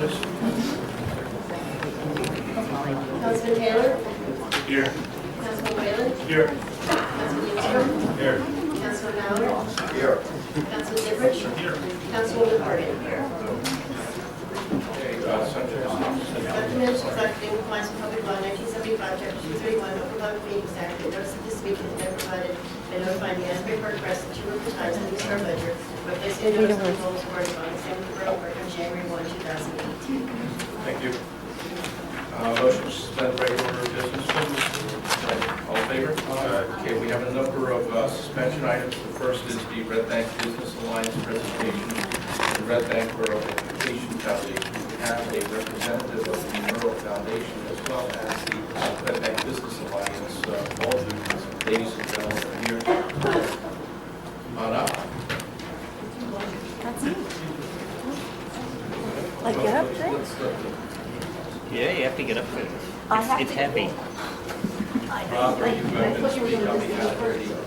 please. Councilman Taylor? Here. Councilman Whalen? Here. Councilman Ister? Here. Councilman Mallard? Here. Councilman Goodrich? Here. Councilwoman Harden? Okay, subject. Documents reflecting compliance with public law 1975, chapter 231, Open Public Meetings Act, the notice of this meeting has been provided and notified the Asbury Park Press and two different times in the Star Ledger, but placing a notice on the Rolls Board on the same Borough Clerk on January 1, 2018. Thank you. Motion to suspend regular order of business. All in favor? Okay, we have a number of suspension items. The first is the Red Bank Business Alliance presentation, the Red Bank Borough Education Foundation. We have a representative of the Monroe Foundation as well as the Red Bank Business Alliance. All of the ladies and gentlemen are here. Come on up. That's it. Like get up there? Yeah, you have to get up there. I have It's to- heavy. Rob, are you going to speak on behalf of the business?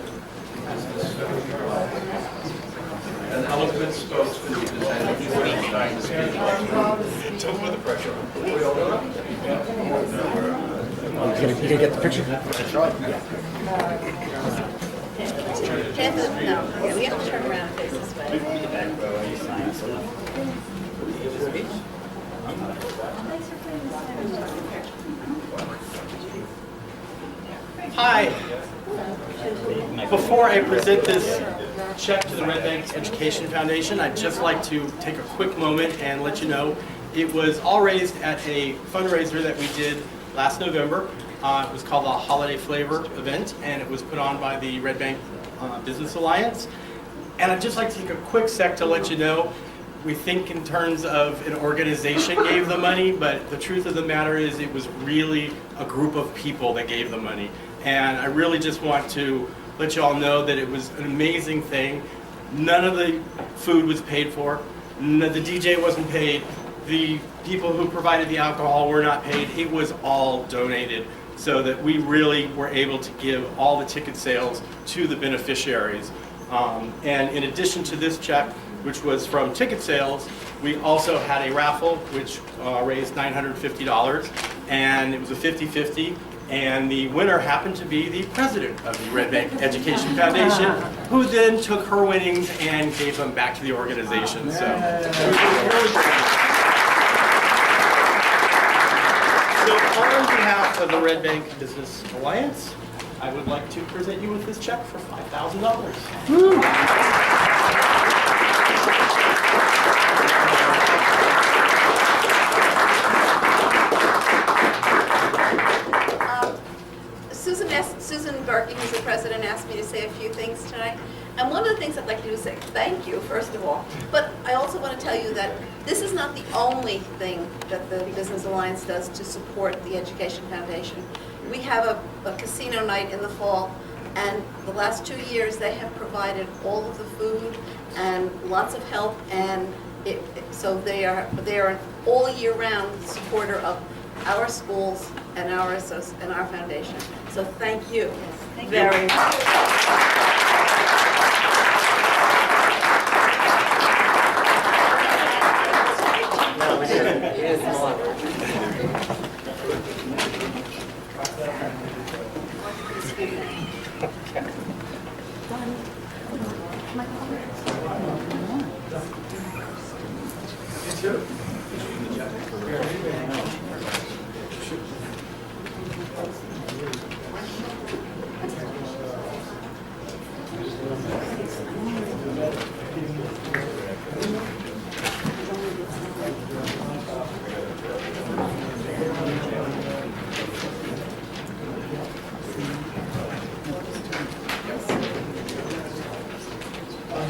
An eloquent spokesman representing the Stein State. Don't put the pressure on. You gonna get the picture? No, yeah, we have to turn around and face this way. Hi. Before I present this check to the Red Bank Education Foundation, I'd just like to take a quick moment and let you know it was all raised at a fundraiser that we did last November. It was called the Holiday Flavor event, and it was put on by the Red Bank Business Alliance. And I'd just like to take a quick sec to let you know we think in terms of an organization gave the money, but the truth of the matter is it was really a group of people that gave the money. And I really just want to let you all know that it was an amazing thing. None of the food was paid for. The DJ wasn't paid. The people who provided the alcohol were not paid. It was all donated so that we really were able to give all the ticket sales to the beneficiaries. And in addition to this check, which was from ticket sales, we also had a raffle which raised $950, and it was a 50-50, and the winner happened to be the president of the Red Bank Education Foundation, who then took her winnings and gave them back to the organization. So, on behalf of the Red Bank Business Alliance, I would like to present you with this check for $5,000. Susan Berkey, who's the president, asked me to say a few things tonight. And one of the things I'd like to do is say thank you, first of all. But I also want to tell you that this is not the only thing that the Business Alliance does to support the Education Foundation. We have a casino night in the fall, and the last 2 years they have provided all of the food and lots of help, and so they are an all year round supporter of our schools and our foundation. So thank you very much.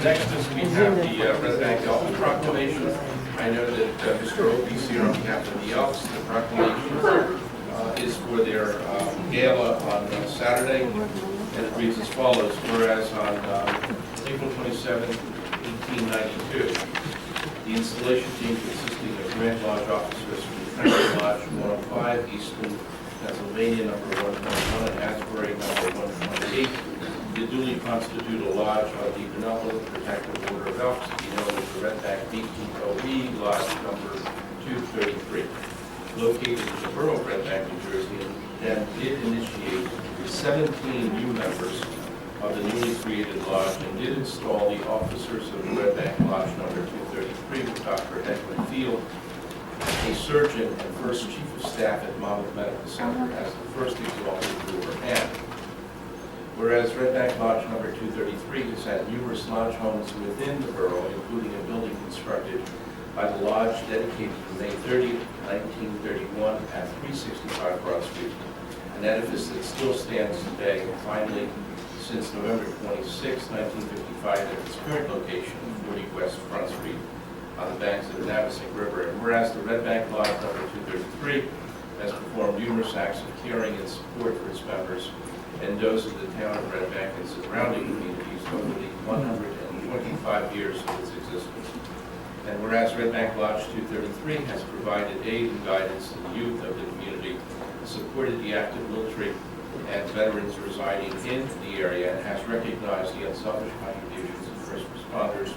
Next is we have the Red Bank Elks Proclamation. I know that Mr. Opie is here on behalf of the Elks. The proclamation is for their gala on Saturday, and it reads as follows. Whereas on April 27, 1892, the installation team consisting of Grand Lodge officers from Franklin Lodge 105, Easton, Pennsylvania, number 121, and Asbury, number 128, the duly constituted lodge of the Benevolent Protective Order of Elks, to be known as the Red Bank BPOE, lodge number 233, located in the borough of Red Bank, New Jersey, and then did initiate 17 new members of the newly created lodge and did install the officers of the Red Bank Lodge number 233 with Dr. Edwin Field, a surgeon and first chief of staff at Monmouth Medical Center, as the first exalted ruler and whereas Red Bank Lodge number 233 has had numerous lodge homes within the borough, including a building constructed by the lodge dedicated to May 30, 1931 at 365 Broad Street, an edifice that still stands today, and finally, since November 26, 1955, at its current location, 40 West Front Street, on the banks of the Navesink River. And whereas the Red Bank Lodge number 233 has performed numerous acts of caring and support for its members and those of the town of Red Bank and surrounding communities over the 125 years of its existence. And whereas Red Bank Lodge 233 has provided aid and guidance to the youth of the community, supported the active military and veterans residing in the area, and has recognized the unselfish contributions of first responders,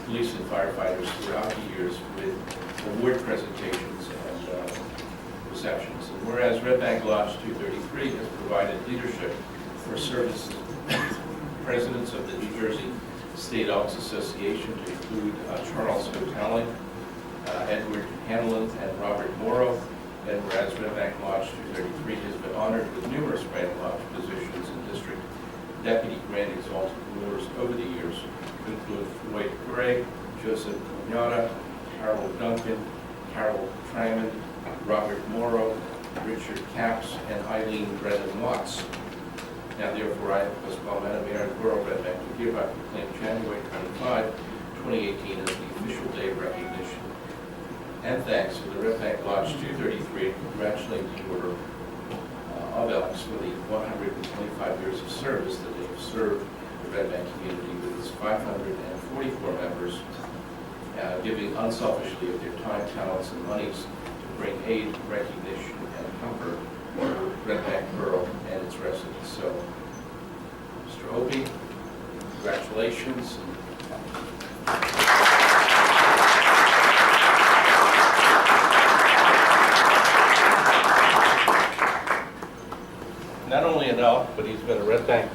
police and firefighters throughout the years with award presentations and receptions. And whereas Red Bank Lodge 233 has provided leadership for service presidents of the New Jersey State Elks Association to include Charles Hotelling, Edward Hanlon, and Robert Morrow. And whereas Red Bank Lodge 233 has been honored with numerous Grand Lodge positions and district deputy Grand Exalted Rulers over the years, to include Floyd Gray, Joseph Mignata, Carol Duncan, Carol Tramond, Robert Morrow, Richard Capps, and Eileen Brennan Watts. Now therefore I, as Palmetto Mayor of the Borough of Red Bank, do hereby proclaim January 25, 2018 as the official day of recognition and thanks to the Red Bank Lodge 233 and congratulate the Order of Elks for the 125 years of service that they have served the Red Bank community with its 544 members, giving unselfishly of their time, talents, and monies to bring aid, recognition, and comfort to Red Bank Borough and its residents. So, Mr. Opie, congratulations. Not only an elk, but he's been a Red Bank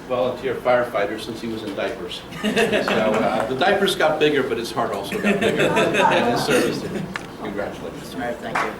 volunteer firefighter since he was in diapers. So the diapers got bigger, but his heart also got bigger in his service. Congratulations. Mr. Mayor, thank you.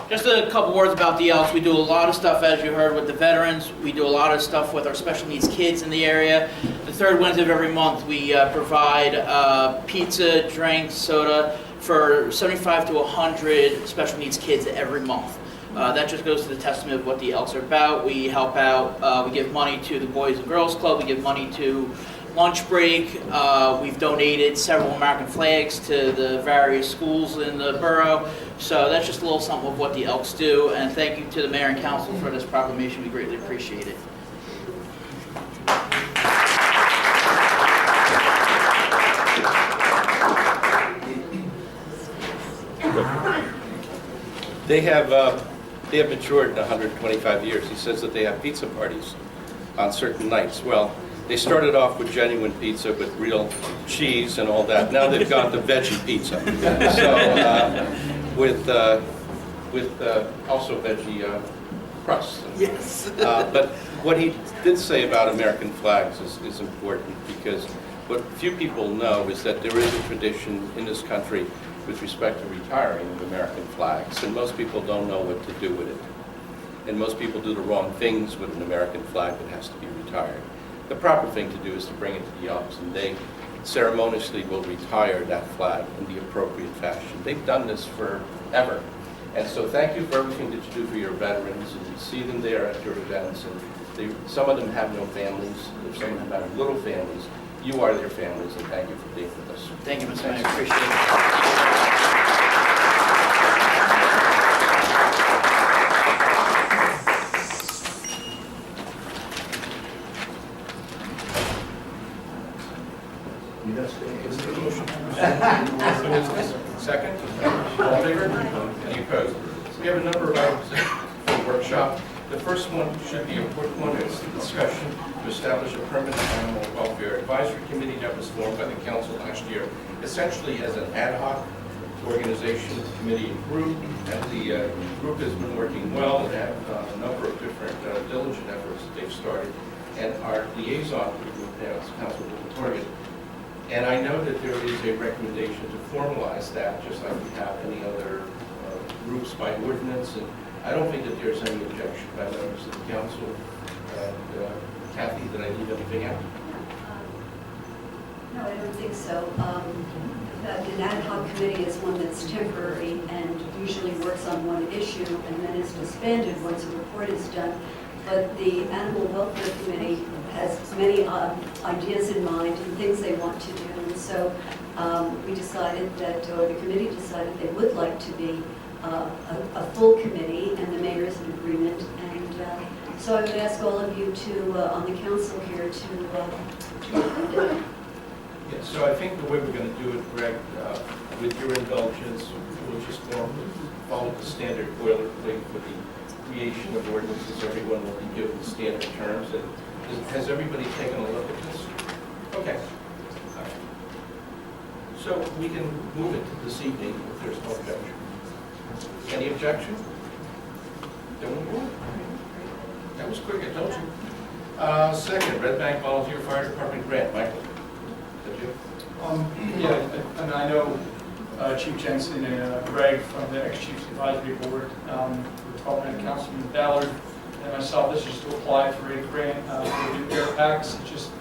Just a couple words about the Elks. We do a lot of stuff, as you heard, with the veterans. We do a lot of stuff with our special needs kids in the area. The third Wednesday of every month, we provide pizza, drinks, soda for 75 to 100 special needs kids every month. That just goes to the testament of what the Elks are about. We help out, we give money to the Boys and Girls Club, we give money to Lunch Break. We've donated several American flags to the various schools in the borough. So that's just a little something of what the Elks do. And thank you to the mayor and council for this proclamation. We greatly appreciate it. They have matured in 125 years. He says that they have pizza parties on certain nights. Well, they started off with genuine pizza with real cheese and all that. Now they've gone to veggie pizza. So with also veggie crust. Yes. But what he did say about American flags is important, because what few people know is that there is a tradition in this country with respect to retiring of American flags, and most people don't know what to do with it. And most people do the wrong things with an American flag that has to be retired. The proper thing to do is to bring it to the Elks, and they ceremoniously will retire that flag in the appropriate fashion. They've done this forever. And so thank you for everything that you do for your veterans, and you see them there at your events, and some of them have no families, some of them have little families. You are their families, and thank you for being with us. Thank you, Mr. Mayor. Appreciate it. Second? All in favor? Any opposed? We have a number of items for the workshop. The first one should be a quick one. It's the discussion to establish a permanent animal welfare advisory committee that was formed by the council last year, essentially as an ad hoc organization, committee, and group. And the group has been working well and have a number of different diligent efforts that they've started. And our liaison to the group now is Councilwoman Torgan. And I know that there is a recommendation to formalize that, just like we have any other groups by ordinance. And I don't think that there's any objection by members of the council. And Kathy, did I leave anything out? No, I don't think so. An ad hoc committee is one that's temporary and usually works on one issue and then is disbanded once a report is done. But the Animal Welfare Committee has many ideas in mind and things they want to do. And so we decided that, or the committee decided they would like to be a full committee, and the mayor is in agreement. And so I would ask all of you to, on the council here, to approve it. Yeah, so I think the way we're going to do it, Greg, with your indulgence, we'll just follow the standard boilerplate for the creation of ordinances. Everyone will be given the standard terms. And has everybody taken a look at this? Okay. All right. So we can move it to this evening if there's no objection. Any objection? Then we'll move it. That was quick, I told you. Second, Red Bank Volunteer Fire Department grant. Michael, is that you? Yeah, and I know Chief Jensen and Greg from the ex-Chiefs Advisory Board, with Department Councilman Ballard and myself. This is to apply for a grant for new air packs. It's just,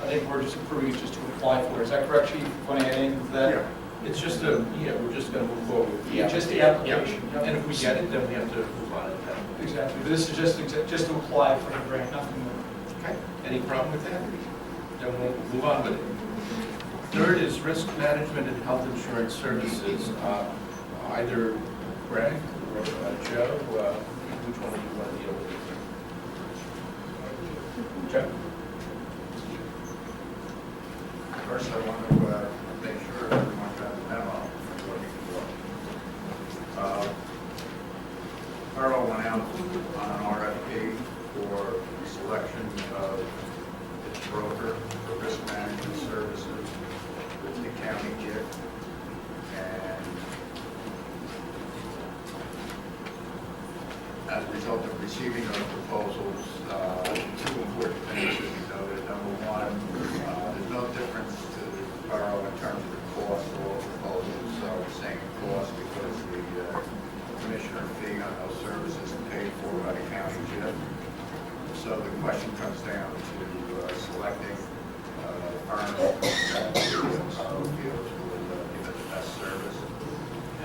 I think we're just approving it just to apply for it. Is that correct, Chief? Want to add anything to that? Yeah. It's just a, we're just going to move forward with the Just the application. Yeah. And if we get it, then we have to move on at that. Exactly. But this is just to apply for the grant, nothing more. Okay. Any problem with that? Then we'll move on with it. Third is risk management and health insurance services. Either Greg or Joe, which one do you want to deal with? Joe? First, I want to make sure everyone got the memo looking for. Borough went out on an RFP for the selection of its broker for risk management services with the county JIC. And as a result of receiving those proposals, two important things should be noted. Number one, there's no difference to the borough in terms of the cost of all proposals, so same cost because the commissioner fee on those services is paid for by the county JIF. So the question comes down to selecting firms that will give it the best service.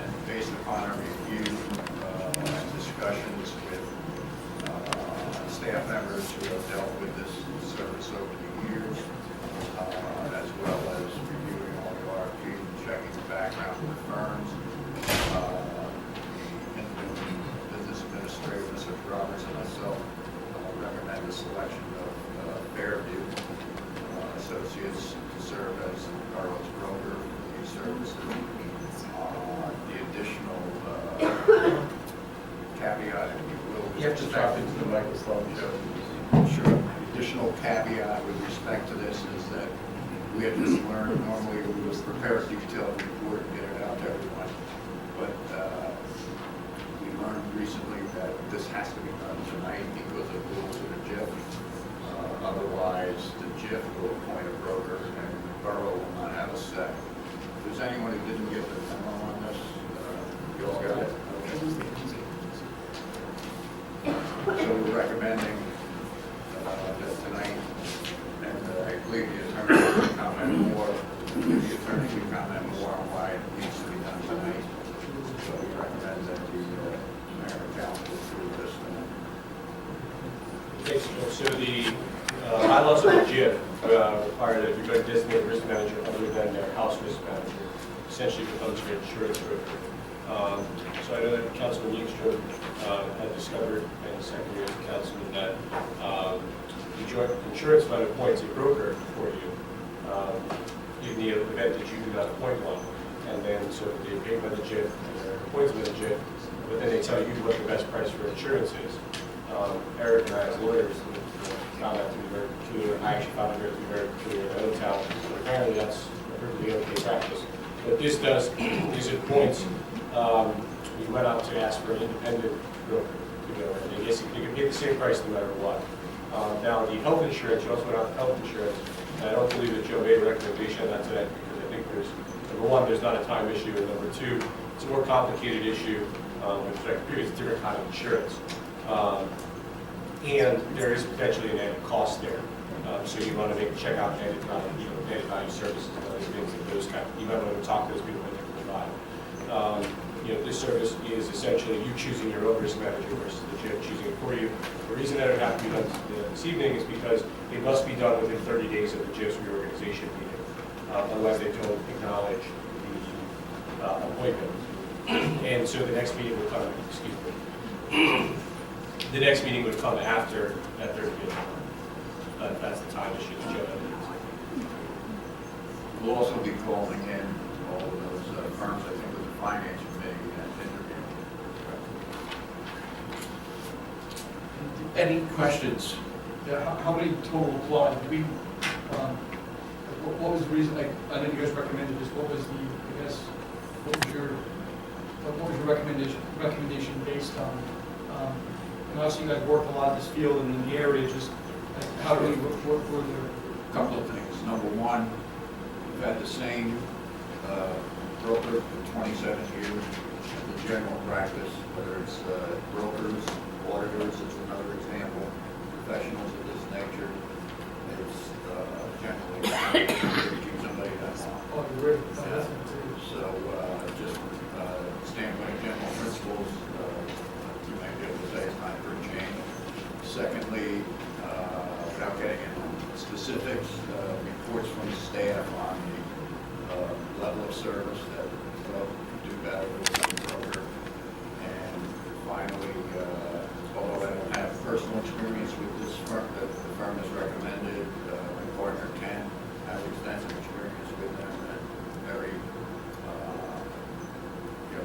And based upon our review and discussions with staff members who have dealt with this service over the years, as well as reviewing all the RFPs and checking the background of the firms, the business administrator, Mr. Roberts, and myself recommend the selection of Fairview Associates to serve as the borough's broker for these services. The additional caveat, if you will. You have to talk into the microphone, Joe. Sure. The additional caveat with respect to this is that we had just learned, normally we would prepare a detailed report and get it out to everyone, but we learned recently that this has to be done tonight because of rules of the JIF. Otherwise, the JIF will appoint a broker and the borough will not have a say. If there's anyone who didn't get the memo on this, you all got it? Okay. So we're recommending that tonight, and I believe the attorney will comment more, on why it needs to be done tonight. So we recommend that the mayor and council approve this tonight. Okay, so the bylaws of the JIF require that if you're going to designate a risk manager other than their house risk manager, essentially becomes your insurance broker. So I know that Councilman Leekstrom had discovered, and Secretary of Councilman, that the joint insurance fund appoints a broker for you in the event that you do not appoint one. And then, so they're paid by the JIF, and they're appointed by the JIF, but then they tell you what the best price for insurance is. Eric and I as lawyers found that to be very peculiar. I actually found it to be very peculiar in my own town. But apparently that's a perfectly okay practice. What this does is it points, we went out to ask for an independent broker to go, and I guess you can get the same price no matter what. Now, the health insurance, you also went out to health insurance, and I don't believe that Joe made a recommendation on that today, because I think there's, number one, there's not a time issue, and number two, it's a more complicated issue with respect to it's a different kind of insurance. And there is potentially an added cost there. So you want to check out added value services and other things that those kind of, you might want to talk to those people what they can provide. This service is essentially you choosing your own risk manager versus the GIF choosing it for you. The reason that it would have to be done this evening is because it must be done within 30 days of the GIF's reorganization meeting. Otherwise, they don't acknowledge the appointment. And so the next meeting will come, excuse me, the next meeting would come after that 30 days. That's the time issue that Joe had. We'll also be calling in all of those firms, I think, with the finance committee and interview. Any questions? Yeah, how many total applied? Did we, what was the reason, like, I know you guys recommended this, what was the, I guess, what was your recommendation based on? And obviously you guys worked a lot in this field and in the area, just like, how do we, what were there? A couple of things. Number one, we've had the same broker for 27 years. The general practice, whether it's brokers, auditors is another example, professionals of this nature, it's generally keep somebody that long. Oh, you're right. Yeah. So just standpoint of general principles, you may be able to say it's time for a change. Secondly, without getting into specifics, reports from staff on the level of service that could do better with the broker. And finally, although I don't have personal experience with this firm that the firm has recommended, my partner Ken has extensive experience with them and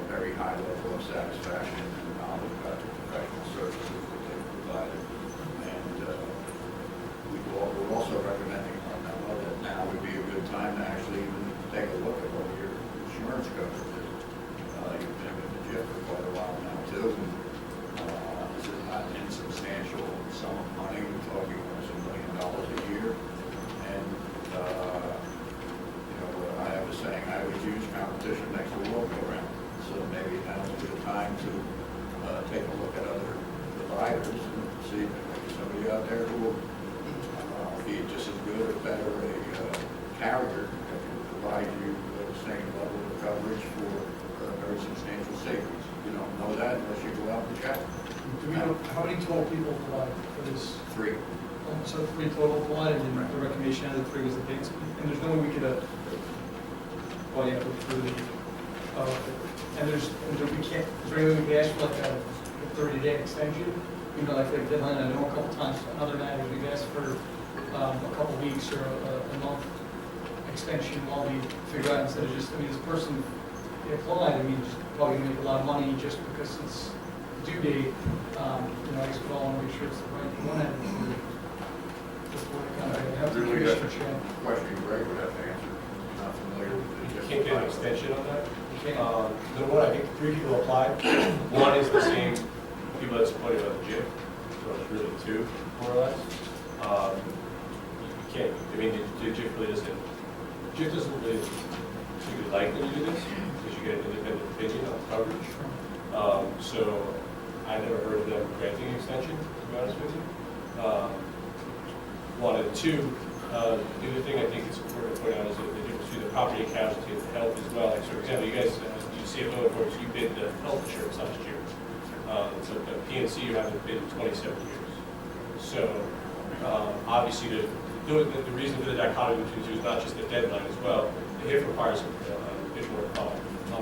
very high level of satisfaction and knowledge about the professional services that they've provided. And we're also recommending that now would be a good time to actually even take a look at what your insurance covers. You've been with the GIF for quite a while now too. This is not an insubstantial sum of money. We're talking almost $1 million a year. And I have a saying, I always use competition makes the world go round. So maybe now is a good time to take a look at other providers and see if there's somebody out there who will be just as good or better a carrier that can provide you the same level of coverage for very substantial savings. You don't know that unless you go out and check. Do we know how many total people applied for this? 3. So 3 total applied, and then the recommendation out of the 3 was the biggest. And there's no way we could, well, yeah, for the, and is there any way we could ask for like a 30-day extension? You know, like they've done, I know a couple times, other matters, we've asked for a couple weeks or a month extension while we figure out, instead of just, this person applied, just probably gonna make a lot of money just because it's due date. I guess we all want to make sure it's the right one. Before it kind of have to Really be good restriction. question Greg would have to answer. Not familiar with the You can't get an extension on that. Okay. Number one, I think 3 people applied. One is the same people that supported about the GIF, so it's really 2, more or less. You can't, the GIF really doesn't, GIF doesn't really particularly like when you do this, because you get an independent opinion on coverage. So I never heard of them granting an extension, to be honest with you. 1 and 2, the other thing I think it's important to point out is that the difference between the property and casualty and the health as well. Like, so for example, you guys, you CFO, of course, you bid the health insurance last year. So the PNC you haven't bid in 27 years. So obviously the reason for the dichotomy between the two is not just the deadline as well. The HIF requires a bit more thought.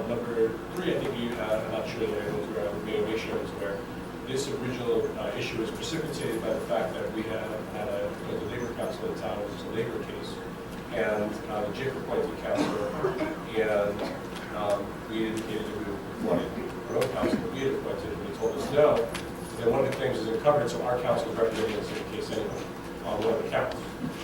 Number 3, I think I'm not sure that everyone's aware, I may make sure everyone's aware. This original issue was precipitated by the fact that we had the labor council in town, it was a labor case, and the GIF appointed counselor, and we indicated that we wanted our own counsel, we had appointed, and they told us no, And one of the things is encumbered, so our counsel is representing us in case anyone on one of the counts.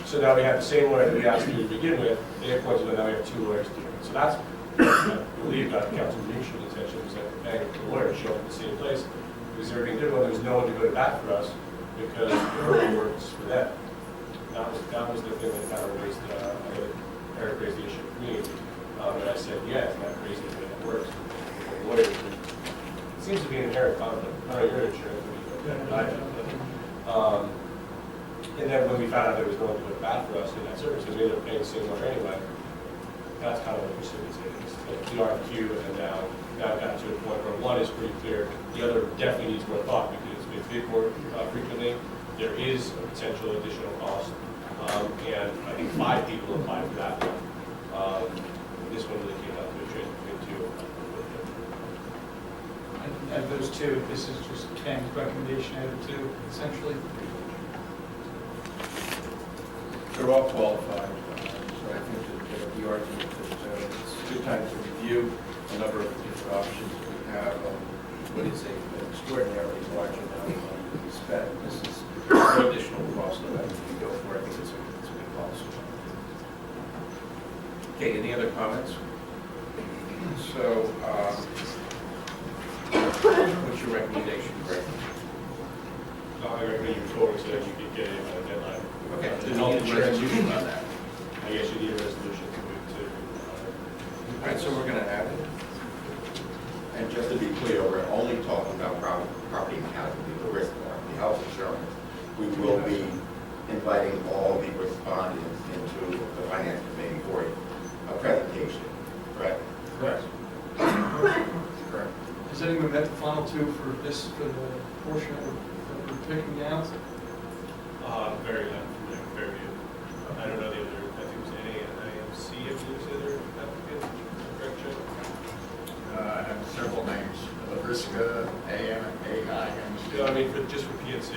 So now we have the same lawyer that we asked you to begin with, they appointed, and now we have 2 lawyers doing it. So that's, I believe, that Council Mutual intention was that the lawyers show up at the same place, because they were being difficult, there was no one to go to bat for us, because the early works for them. That was the thing that kind of raised, Eric raised the issue for me, and I said, yeah, it's not crazy the way it works. The lawyers, it seems to be an inherent conflict. I don't know, you're insurance, but I don't. And then when we found out there was no one to go to bat for us in that service, we ended up paying the same lawyer anyway. That's kind of what precipitated this. The RFQ, and then now I've gotten to a point where one is pretty clear, the other definitely needs more thought because it's been bid more frequently. There is a potential additional cost, and I think 5 people applied for that one. This one really came out to a trade between 2. And those 2, this is just Ken's recommendation out of 2, essentially. They're all qualified, so I think that the argument that it's a good time to review a number of different options we have on what is an extraordinarily large amount of money to be spent. This is no additional cost, so I think we go for it. I think it's a good policy. Okay, any other comments? So, what's your recommendation, Greg? I recommend you forward so that you can get a deadline. Okay, The do health you need a insurance, resolution on that? I guess you need a resolution to move to. All right, so we're going to add it. And just to be clear, we're only talking about property and casualty, the risk part, the health insurance. We will be inviting all the respondents into the finance committee for a presentation, correct? Correct. Correct. Has anyone met the final 2 for this, for the portion that we're picking out? Very unfamiliar, very new. I don't know the other, I think it was NA and IMC, if there's the other applicant, correct, Joe? I have several names, Labriska, AM, AI, Yeah, I mean, just for PNC.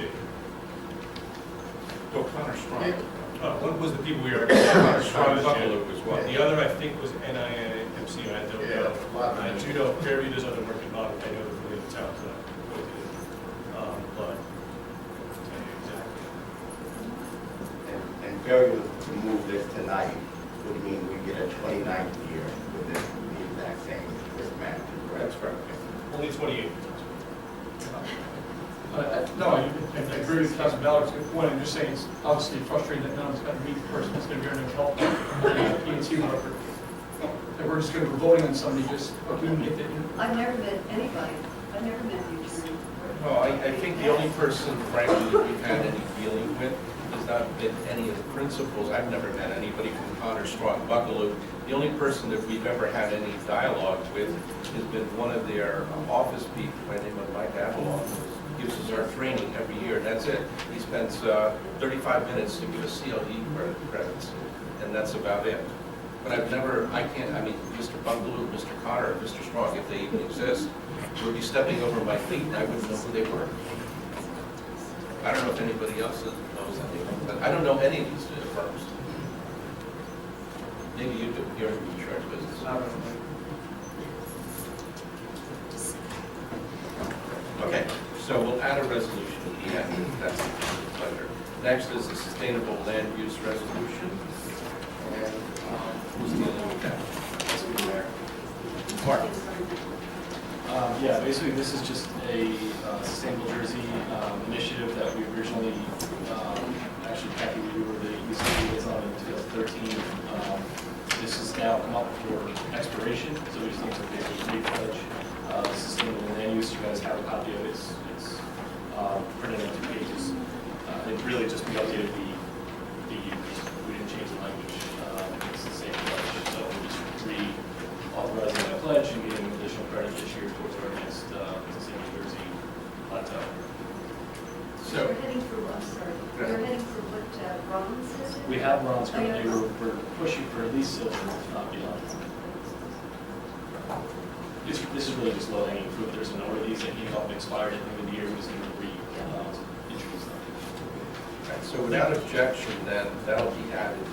Well, Connor Strong. One was the people we were. Connor Strong Buffalo as well. The other, I think, was NIMC, I don't Yeah, know. a lot of I them. do know Fairview does other work in Boston, I know they're really the towns that but, I'll tell you exactly. And failure to move this tonight would mean we get a 29th year with this, the exact same risk management, correct? That's correct. Only 28. No, I agree with Councilman Ballard's good point. I'm just saying it's obviously frustrating that no one's going to meet the person that's going to be earning help, PNC worker. That we're just going to be voting on somebody just, we can get the. I've never met anybody, I've never met the attorney. Well, I think the only person, frankly, that we've had any dealing with has not been any of the principals. I've never met anybody from Connor Strong Buffalo. The only person that we've ever had any dialogue with has been one of their office people by the name of Mike Avalon, who gives us our training every year, and that's it. He spends 35 minutes to give us CLE credits, and that's about it. But I've never, I mean, Mr. Bungaloo, Mr. Connor, Mr. Strong, if they even exist, would be stepping over my feet, and I wouldn't know who they were. I don't know if anybody else knows anything, but I don't know any of these firms. Maybe you do, you're in the insurance business. Okay, so we'll add a resolution at the end, if that's a pleasure. Next is the sustainable land use resolution. And who's dealing with that? Mark. Yeah, basically this is just a Sustainable Jersey initiative that we originally, actually Kathy, we were the ECD liaison in 2013. This has now come up for expiration, so we just need to basically repledge sustainable land use. You guys have a copy of it. It's printed on 2 pages. It really just we updated the years. We didn't change the language. It's the same pledge, so we just re-authorizing that pledge and getting additional credit this year towards our next Sustainable Jersey plateau. So, You're heading for, I'm sorry, you're heading for what bronze is it? We have bronze currently. We're pushing for at least silver, if not beyond. This is really just low hanging fruit. There's a number of these that came up and expired at the end of the year. We just need to introduce them. right, so without objection, then that'll be added.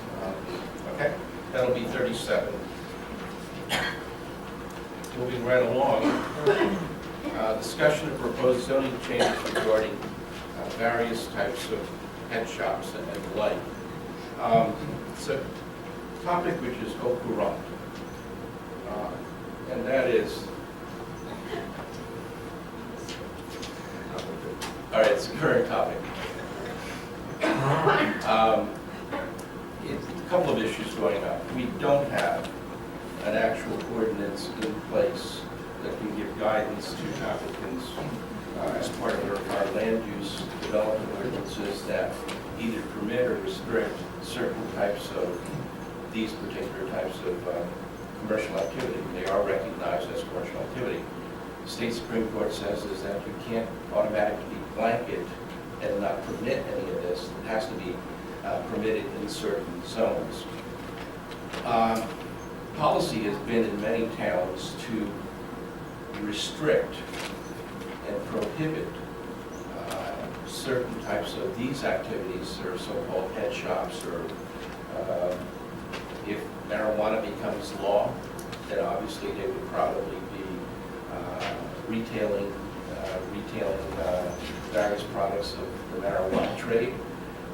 Okay, that'll be 37. Moving right along. Discussion of proposed zoning changes regarding various types of pet shops and the like. It's a topic which is au courant, and that is, all right, it's a current topic. It's a couple of issues going on. We don't have an actual ordinance in place that can give guidance to applicants as part of our land use development ordinances that either permit or restrict certain types of, these particular types of commercial activity. They are recognized as commercial activity. The state Supreme Court says is that you can't automatically blanket and not permit any of this. It has to be permitted in certain zones. Policy has been in many towns to restrict and prohibit certain types of these activities, or so-called head shops, or if marijuana becomes law, then obviously they would probably be retailing various products of the marijuana trade.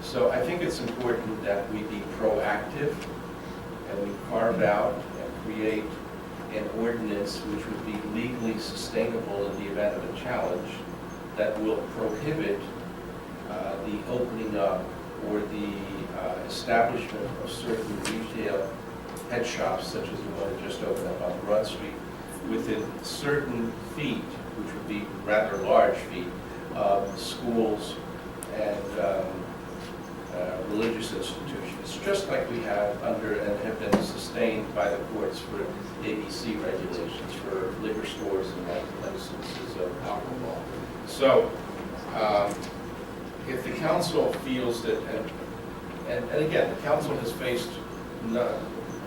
So I think it's important that we be proactive and we carve out and create an ordinance which would be legally sustainable in the event of a challenge that will prohibit the opening up or the establishment of certain retail head shops, such as the one that just opened up on Broad Street, within certain feet, which would be rather large feet, of schools and religious institutions, just like we have under and have been sustained by the courts for ABC regulations for liquor stores and licenses of alcohol. So if the council feels that, and again, the council has faced none,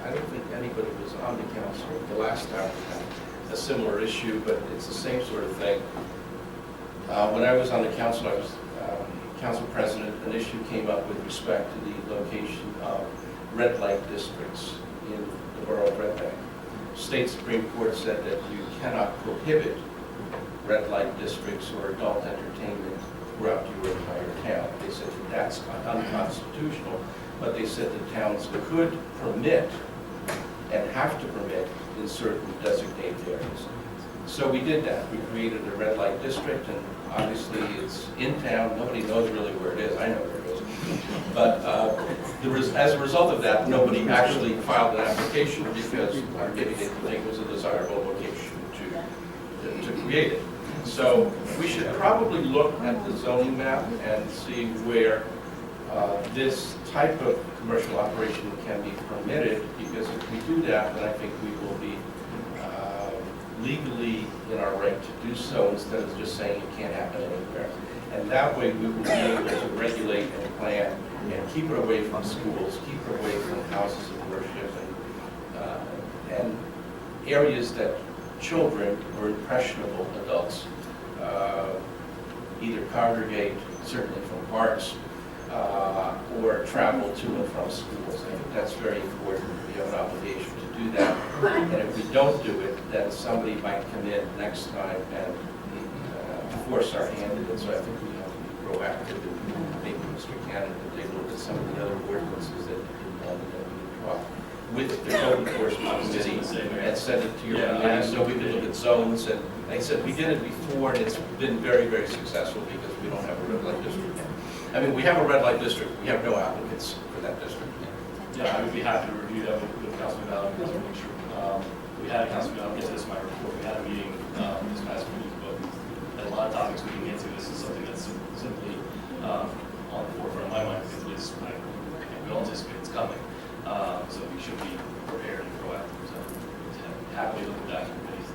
I don't think anybody was on the council the last time we had a similar issue, but it's the same sort of thing. When I was on the council, I was council president. An issue came up with respect to the location of red light districts in the borough of Red Bank. State Supreme Court said that you cannot prohibit red light districts or adult entertainment throughout your entire town. They said that that's unconstitutional, but they said that towns could permit and have to permit in certain designated areas. So we did that. We created a red light district, and obviously it's in town. Nobody knows really where it is. I know where it is. But as a result of that, nobody actually filed an application because maybe they didn't think it was a desirable location to create it. So we should probably look at the zoning map and see where this type of commercial operation can be permitted, because if we do that, then I think we will be legally in our right to do so, instead of just saying it can't happen anywhere. And that way we will be able to regulate and plan and keep it away from schools, keep it away from houses of worship and areas that children or impressionable adults either congregate, certainly from parks, or travel to and from schools. I think that's very important. We have an obligation to do that. And if we don't do it, then somebody might come in next time and force our hand in it. So I think we have to be proactive, and maybe Mr. Cannon can take a look at some of the other ordinances that we talk with the code enforcement committee and send it to your committee so we can look at zones. And like I said, we did it before, and it's been very, very successful because we don't have a red light district. I mean, we have a red light district. We have no applicants for that district. Yeah, I would be happy to review that with Councilman Ballard, just to make sure. We had a Councilman Ballard, get to this in my report, we had a meeting this past week, but had a lot of topics we can get to. This is something that's simply on the forefront of my mind, because we don't anticipate it's coming. So we should be prepared and proactive. So happily look at that committee.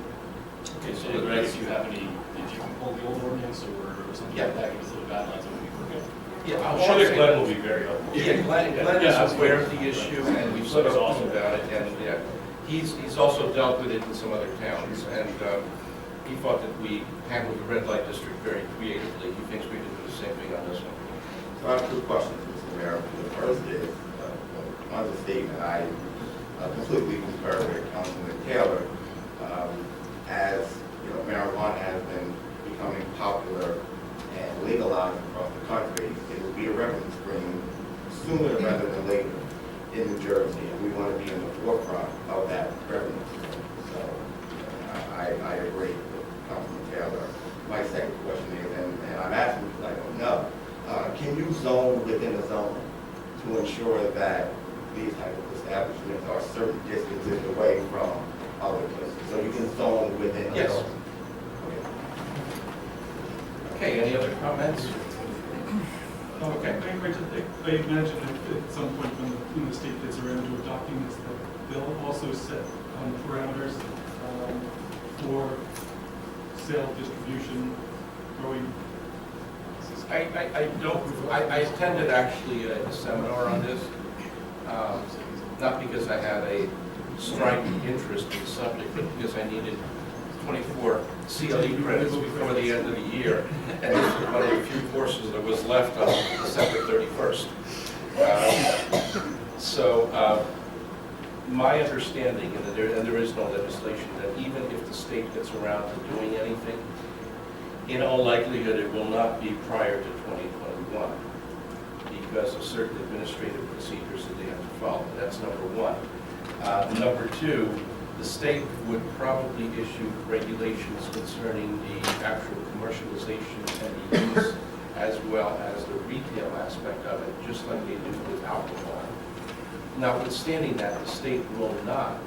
Okay, so Greg, if you have any, if you can pull the old ordinance or something like that, give us a little guidelines, that would be perfect. Yeah, I'm sure that Glenn will be very helpful. Yeah, Glenn is aware of the issue, and we've spoken about it, and he's also dealt with it in some other towns, and he thought that we handled the red light district very creatively. He thinks we can do the same thing on this one. So I have two questions, Mr. Mayor. The first is, on the statement, I completely concur with Councilman Taylor. As you know, marijuana has been sooner rather than later in New Jersey, and we want to be in the forefront of that revenue stream. So I agree with Councilman Taylor. My second question is, and I'm asking because I don't know, can you zone within a zone to ensure that these type of establishments are certain distances away from other places? So you can zone within a Yes. zone? Okay, any other comments? Okay. I imagine at some point when the state gets around to adopting this, that they'll also set parameters for sale, distribution, growing. I attended actually a seminar on this, not because I had a striking interest in the subject, but because I needed 24 CLE credits before the end of the year, and this was one of the few courses that was left on December 31st. My understanding, and there is no legislation, that even if the state gets around to doing anything, in all likelihood it will not be prior to 2021 because of certain administrative procedures that they have to follow. That's number one. Number two, the state would probably issue regulations concerning the actual commercialization and the use, as well as the retail aspect of it, just like they do with alcohol. Notwithstanding that, the state will not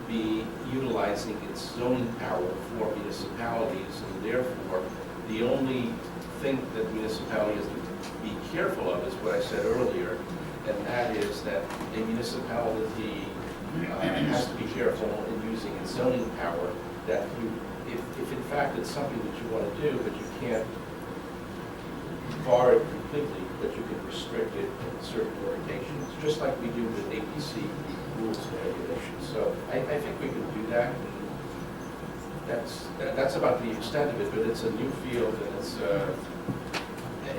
be utilizing its zoning power for municipalities, and therefore, the only thing that municipalities have to be careful of is what I said earlier, and that is that a municipality has to be careful in using its zoning power, that if in fact it's something that you want to do, but you can't bar it completely, but you can restrict it in certain limitations, just like we do with ABC rules and regulations. So I think we can do that. That's about the extent of it, but it's a new field, and it's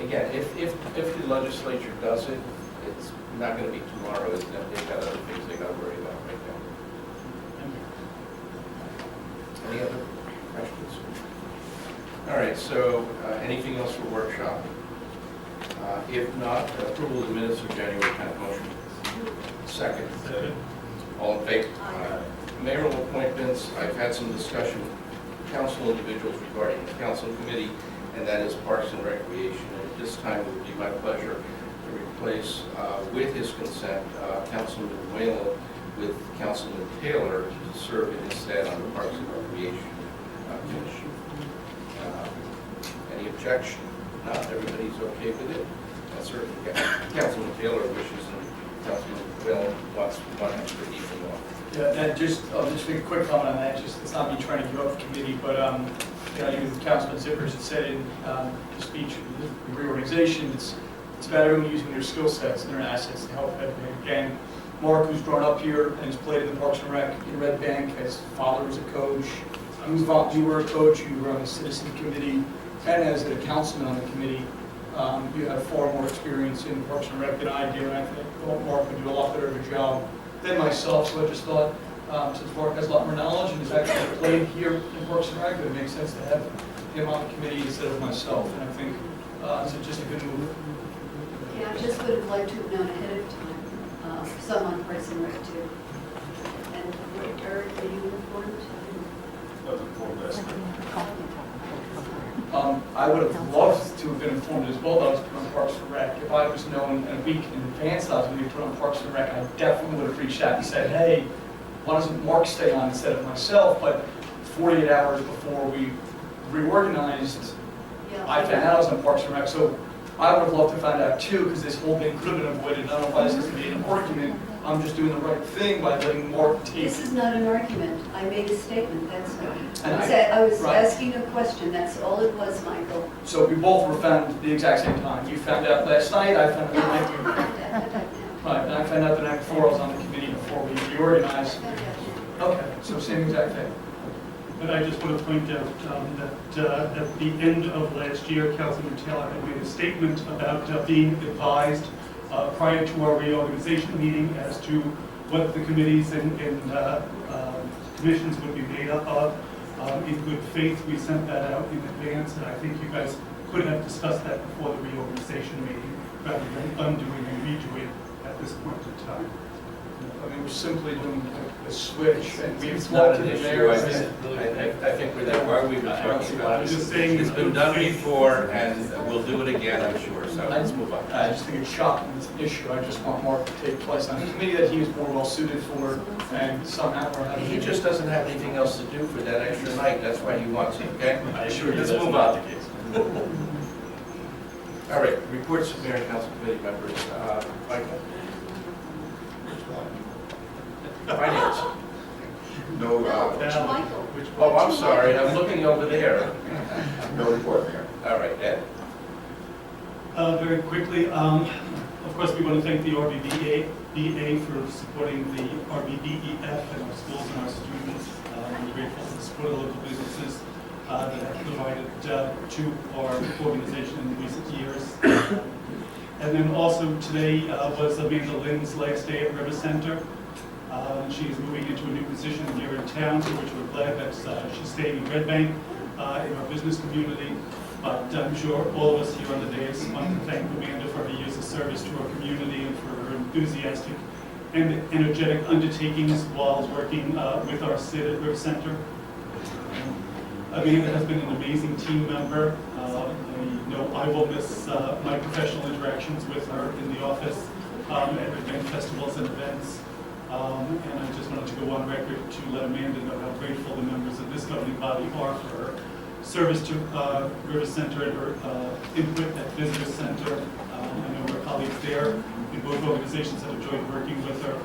again, if the legislature does it, it's not going to be tomorrow. They've got other things they got to worry about right now. Any other questions? All right. So anything else for workshop? If not, approval of the minutes of January 10th motion. Second. All in favor? Mayoral appointments. I've had some discussion with council individuals regarding the council committee, and that is Parks and Recreation. And at this time, it would be my pleasure to replace, with his consent, Councilman Whalen with Councilman Taylor to serve in his stead on the Parks and Recreation Commission. Any objection? Not everybody's okay with it. And certainly Councilman Taylor wishes, and Councilman Whalen wants one extra evening off. Yeah, I'll just make a quick comment on that. It's not me trying to give up the committee, but Councilman Zippers had said in his speech, the reorganization, it's about everyone using their skill sets and their assets to help everything. Again, Mark, who's grown up here and has played in the Parks and Rec in Red Bank, his father was a coach. You were a coach, you were on the citizen committee, and as a councilman on the committee, you have far more experience in Parks and Rec than I do, and I think Mark would do a lot better of a job than myself. So I just thought, since Mark has a lot more knowledge and has actually played here in Parks and Rec, it makes sense to have him on the committee instead of myself. And I think it's just a good move. Yeah, I just would have liked to have known ahead of time, some on Parks and Rec too. And Eric, are you informed? I would have loved to have been informed as well that I was put on Parks and Rec. If I was known a week in advance that I was going to be put on Parks and Rec, I definitely would have reached out and said, hey, why doesn't Mark stay on instead of myself? But 48 hours before we reorganized, I found out I was on Parks and Rec. So I would have loved to find out too, because this whole thing could have been avoided. I don't know why this has to be an argument. I'm just doing the right thing by letting Mark take. This is not an argument. I made a statement, that's all. And I was right. asking a question, that's all it was, Michael. So we both were found at the exact same time. You found out last night, I found out the night before. Right, and I found out the night before I was on the committee before we reorganized. Okay, so same exact thing. But I just want to point out that at the end of last year, Councilman Taylor had made a statement about being advised prior to our reorganization meeting as to what the committees and commissions would be made up of. In good faith, we sent that out in advance, and I think you guys could have discussed that before the reorganization meeting rather than undoing and redoing this point in time. I mean, we're simply doing a switch, and we've It's not talked to an the issue, mayor. I think we're there, why we've been talking about I'm it. just saying It's been done before, and we'll do it again, I'm sure, so let's move on. I just think it's shocking, it's an issue. I just want Mark to take place on a committee that he is more well suited for, and somehow we're having. He just doesn't have anything else to do for that extra night, that's why he wants it, okay? I assure you Let's that's move not on. the case. All right, reports of mayor and council committee members. Michael? Finance. No, Michael. Oh, I'm sorry, I'm looking over there. no report, Mayor. All right, Ed. Very quickly, of course, we want to thank the RBBA for supporting the RBBEF and our schools and our students. We're grateful for the support of local businesses that have provided to our organization in recent years. And then also today was Amanda Lynn's last day at River Center. She is moving into a new position here in town, for which we're glad that she's staying in Red Bank in our business community. But I'm sure all of us here on the dais want to thank Amanda for her years of service to our community and for her enthusiastic and energetic undertakings while working with our SID at River Center. Amanda has been an amazing team member. I will miss my professional interactions with her in the office at event festivals and events. And I just wanted to go on record to let Amanda know how grateful the members of this governing body are for her service to River Center and her input at Visitor Center. I know our colleagues there in both organizations have enjoyed working with her,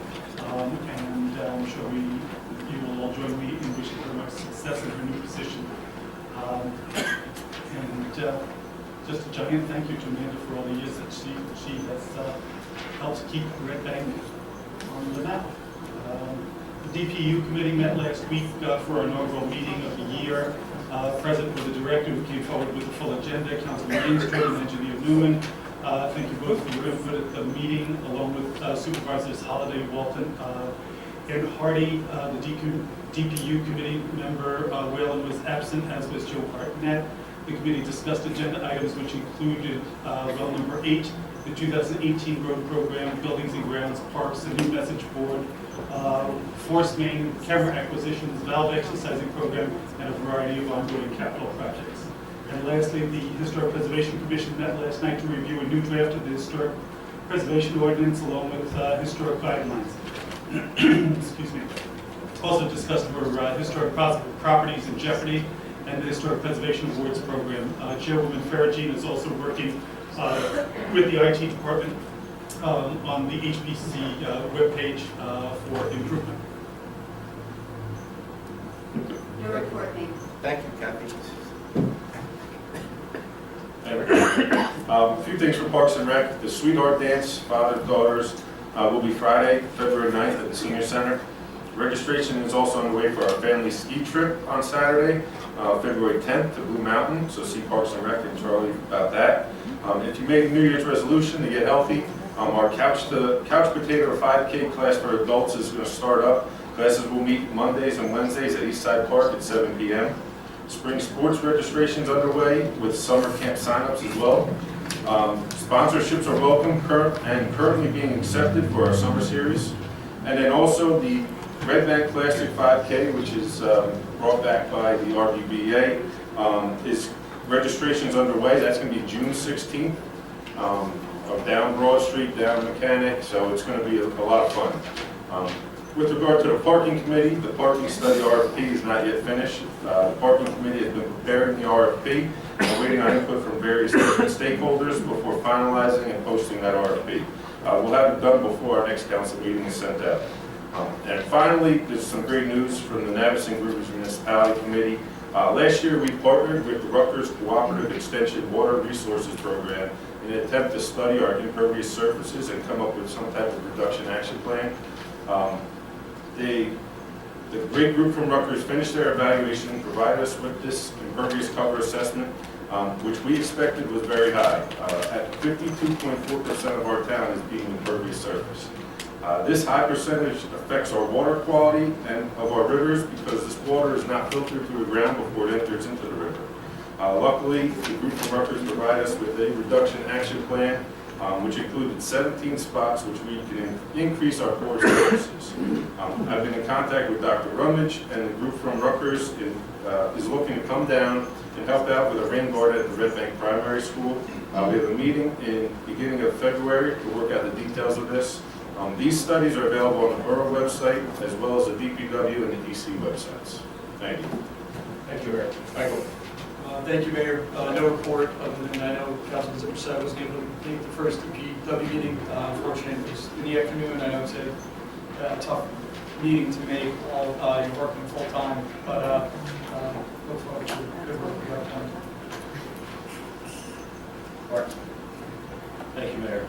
and I'm sure you will all join me in wishing her much success in her new position. Just a giant thank you to Amanda for all the years that she has helped keep Red Bank on the map. The DPU committee met last week for our inaugural meeting of the year. Present was the director who came forward with the full agenda, Councilman Ainsworth and Engineer Newman. Thank you both for your input at the meeting, along with Supervisors Holliday, Walton, and Hardy. The DPU committee member, Whalen, was absent, as was Joe Hartnett. The committee discussed agenda items which included well number 8, the 2018 road program, buildings and grounds, parks, a new message board, force main, camera acquisitions, valve exercising program, and a variety of ongoing capital projects. And lastly, the Historic Preservation Commission met last night to review a new draft of the Historic Preservation Ordinance along with historic guidelines. Excuse me. Also discussed were historic properties in jeopardy and the Historic Preservation Awards program. Chairwoman Faragine is also working with the IT department on the HPC webpage for improvement. No report, Mayor. Thank you, Kathy. A few things for Parks and Rec. The Sweetheart Dance, Father-Daughters, will be Friday, February 9th at the Senior Center. Registration is also underway for our family ski trip on Saturday, February 10th to Blue Mountain, so see Parks and Rec and Charlie about that. If you make a New Year's resolution to get healthy, our Couch Potato 5K class for adults is going to start up. Classes will meet Mondays and Wednesdays at Eastside Park at 7 p.m. Spring sports registrations underway with summer camp signups as well. Sponsorships are welcome and currently being accepted for our summer series. And then also the Red Bank Classic 5K, which is brought back by the RBBA, is registrations underway. That's going to be June 16th, down Broad Street, down Mechanic, so it's going to be a lot of fun. With regard to the parking committee, the parking study RFP is not yet finished. The parking committee has been preparing the RFP and waiting on input from various different stakeholders before finalizing and posting that RFP. We'll have it done before our next council meeting is sent out. And finally, there's some great news from the Navison Group's Municipality Committee. Last year, we partnered with the Rutgers Cooperative Extension Water Resources Program in an attempt to study our impervious surfaces and come up with some type of reduction action plan. The great group from Rutgers finished their evaluation and provided us with this impervious cover assessment, which we expected was very high. At 52.4% of our town is being impervious surface. This high percentage affects our water quality and of our rivers because this water is not filtered through the ground before it enters into the river. Luckily, the group from Rutgers provided us with a reduction action plan which included 17 spots which we can increase our core services. I've been in contact with Dr. Rummage, and the group from Rutgers is looking to come down and help out with a rain garden at the Red Bank Primary School. We have a meeting in beginning of February to work out the details of this. These studies are available on the borough website as well as the DPW and the DC websites. Thank you. Thank you, Mayor. Michael. Thank you, Mayor. No report, other than I know Councilman Zipper wasn't able to complete the first DPW meeting. Unfortunately, it was in the afternoon. I know it's a tough meeting to make while you're working full time, but look forward to the good work we have done. Mark. Thank you, Mayor.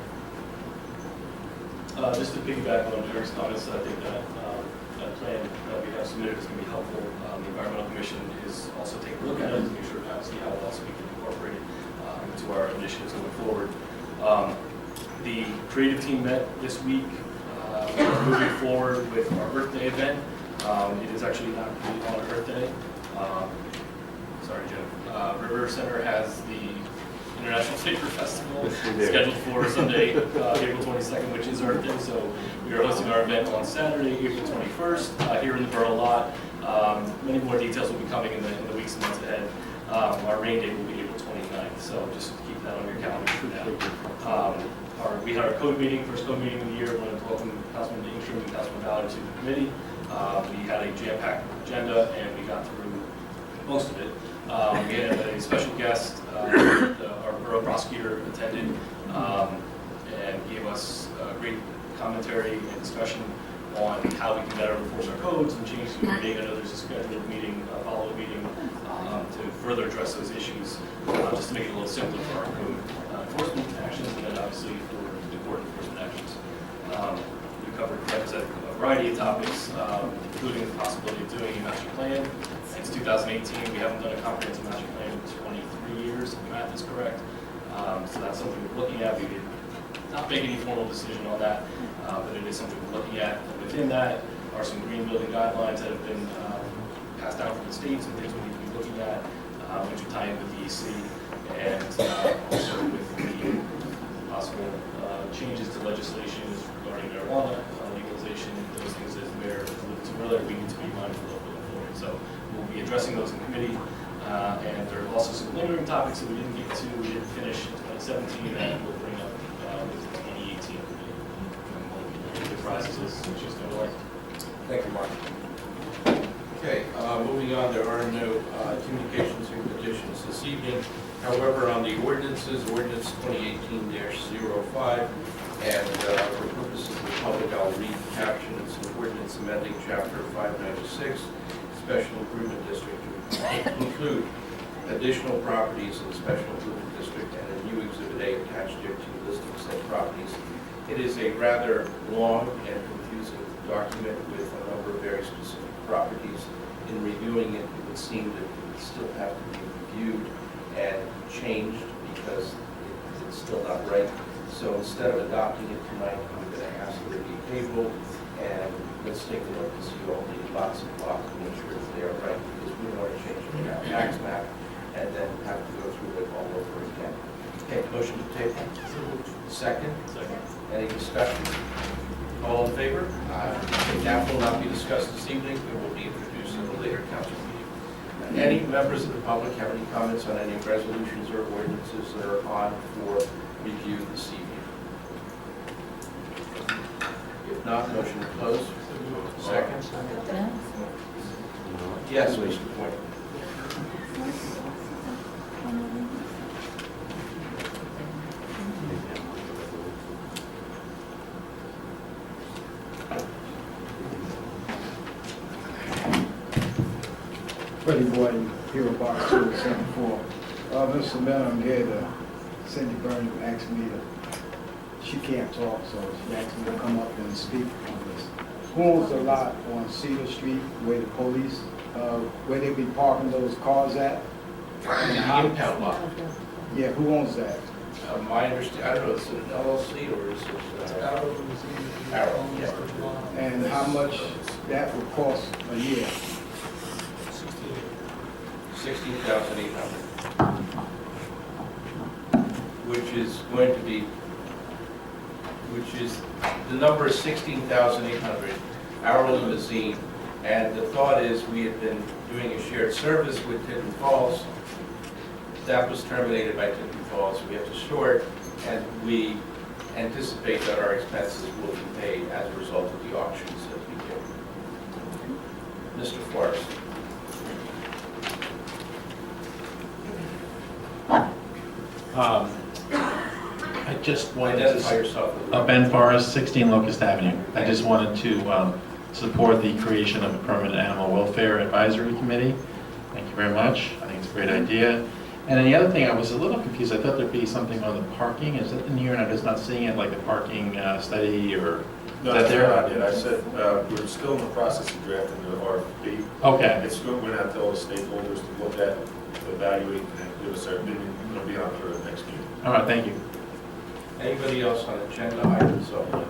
Just to piggyback on Eric's comments, I think that plan that we have submitted is going to be helpful. The Environmental Commission is also taking a look at it to make sure to see how else we can incorporate it into our initiatives going forward. The creative team met this week. We're moving forward with our Earth Day event. It is actually not really on Earth Day. Sorry, Jim. River Center has the International Paper Festival scheduled for Sunday, April 22nd, which is Earth Day. So we are hosting our event on Saturday, April 21st, here in the Borough Lot. Many more details will be coming in the weeks and months ahead. Our rain date will be April 29th, so just keep that on your calendar for now. We had our code meeting, first code meeting of the year. I wanted to welcome Councilman Ingstrom and Councilman Ballard to the committee. We had a jam-packed agenda, and we got through most of it. We had a special guest, our borough prosecutor attended and gave us great commentary and discussion on how we can better enforce our codes and change the meeting. I know there's a scheduled meeting, a follow-up meeting to further address those issues, just to make it a little simpler for our code enforcement actions and then obviously for the court enforcement actions. We covered, like I said, a variety of topics, including the possibility of doing a master plan. Since 2018, we haven't done a comprehensive master plan in 23 years, if the math is correct. So that's something we're looking at. We did not make any formal decision on that, but it is something we're looking at. And within that are some green building guidelines that have been passed down from the states and things we need to be looking at, which would tie in with the EC and also with the possible changes to legislation regarding marijuana legalization. Those things, as the mayor alluded to earlier, we need to be mindful of going forward. So we'll be addressing those in committee, and there are also some lingering topics that we didn't get to, we didn't finish in 2017, that we'll bring up with the 2018 committee. The prizes is just going to like. Thank you, Mark. Okay, moving on, there are no communications and petitions this evening. However, on the ordinances, ordinance 2018-05, and for purposes of the public, I'll read the caption. It's an ordinance amending chapter 596, special improvement district, to include additional properties in the special improvement district and a new exhibit A attached here to listing said properties. It is a rather long and confusing document with a number of very specific properties. In reviewing it, it would seem that it would still have to be reviewed and changed because it's still not right. So instead of adopting it tonight, I'm going to ask that it be tabled, and let's take a look and see all the lots and blocks and make sure that they are right, because we don't want to change the tax map and then have to go through it all over again. Okay, motion to table. Second? Second. Any discussion? All in favor? Aye. That will not be discussed this evening. It will be introduced in a later council meeting. Any members of the public have any comments on any resolutions or ordinances that are on for review this evening? If not, motion to close. Second. Yes, Mr. Point. Freddie Boy, Hero Box 274. Mr. Miller, I'm here to Cindy Burns asked me to, she can't talk, so she asked me to come up and speak on this. Who owns the lot on Cedar Street where the police, where they be parking those cars at? The impound lot. Yeah, who owns that? My understanding, I don't know, is it an LLC or is it? Arrow, yeah. And how much that would cost a year? $16,800, which is going to be which is, the number is 16,800, our limousine. And the thought is, we had been doing a shared service with Tinton Falls. That was terminated by Tinton Falls. We have to short, and we anticipate that our expenses will be paid as a result of the auctions that we do. Mr. Forrest. I just wanted Identify to, yourself. Ben Forrest, 16 Locust Avenue. I just wanted to support the creation of a permanent animal welfare advisory committee. Thank you very much. I think it's a great idea. And then the other thing, I was a little confused. I thought there'd be something on the parking. Is it in here? And I'm just not seeing it, like a parking study or No, is that that's there? not it. I said, we're still in the process of drafting the RFP. Okay. It's good, we're out to all the stakeholders to look at, to evaluate, and give us our opinion. It'll be on for the next meeting. All right, thank you. Anybody else on agenda items only?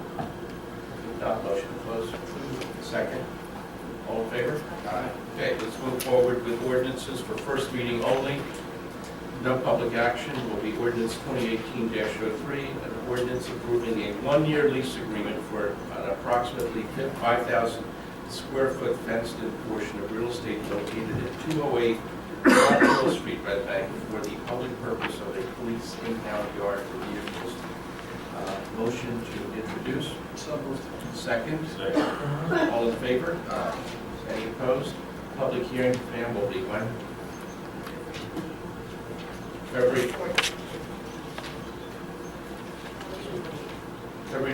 Not motion to close. Second. All in favor? Aye. Okay, let's move forward with ordinances for first reading only. No public action will be ordinance 2018-03, an ordinance approving a one-year lease agreement for an approximately 5,000 square foot fenced-in portion of real estate located at 208 Hill Street, Red Bank, for the public purpose of a police impound yard for vehicles. Motion to introduce. So moved. Second. All in favor? Any opposed? Public hearing, ma'am, will be when? February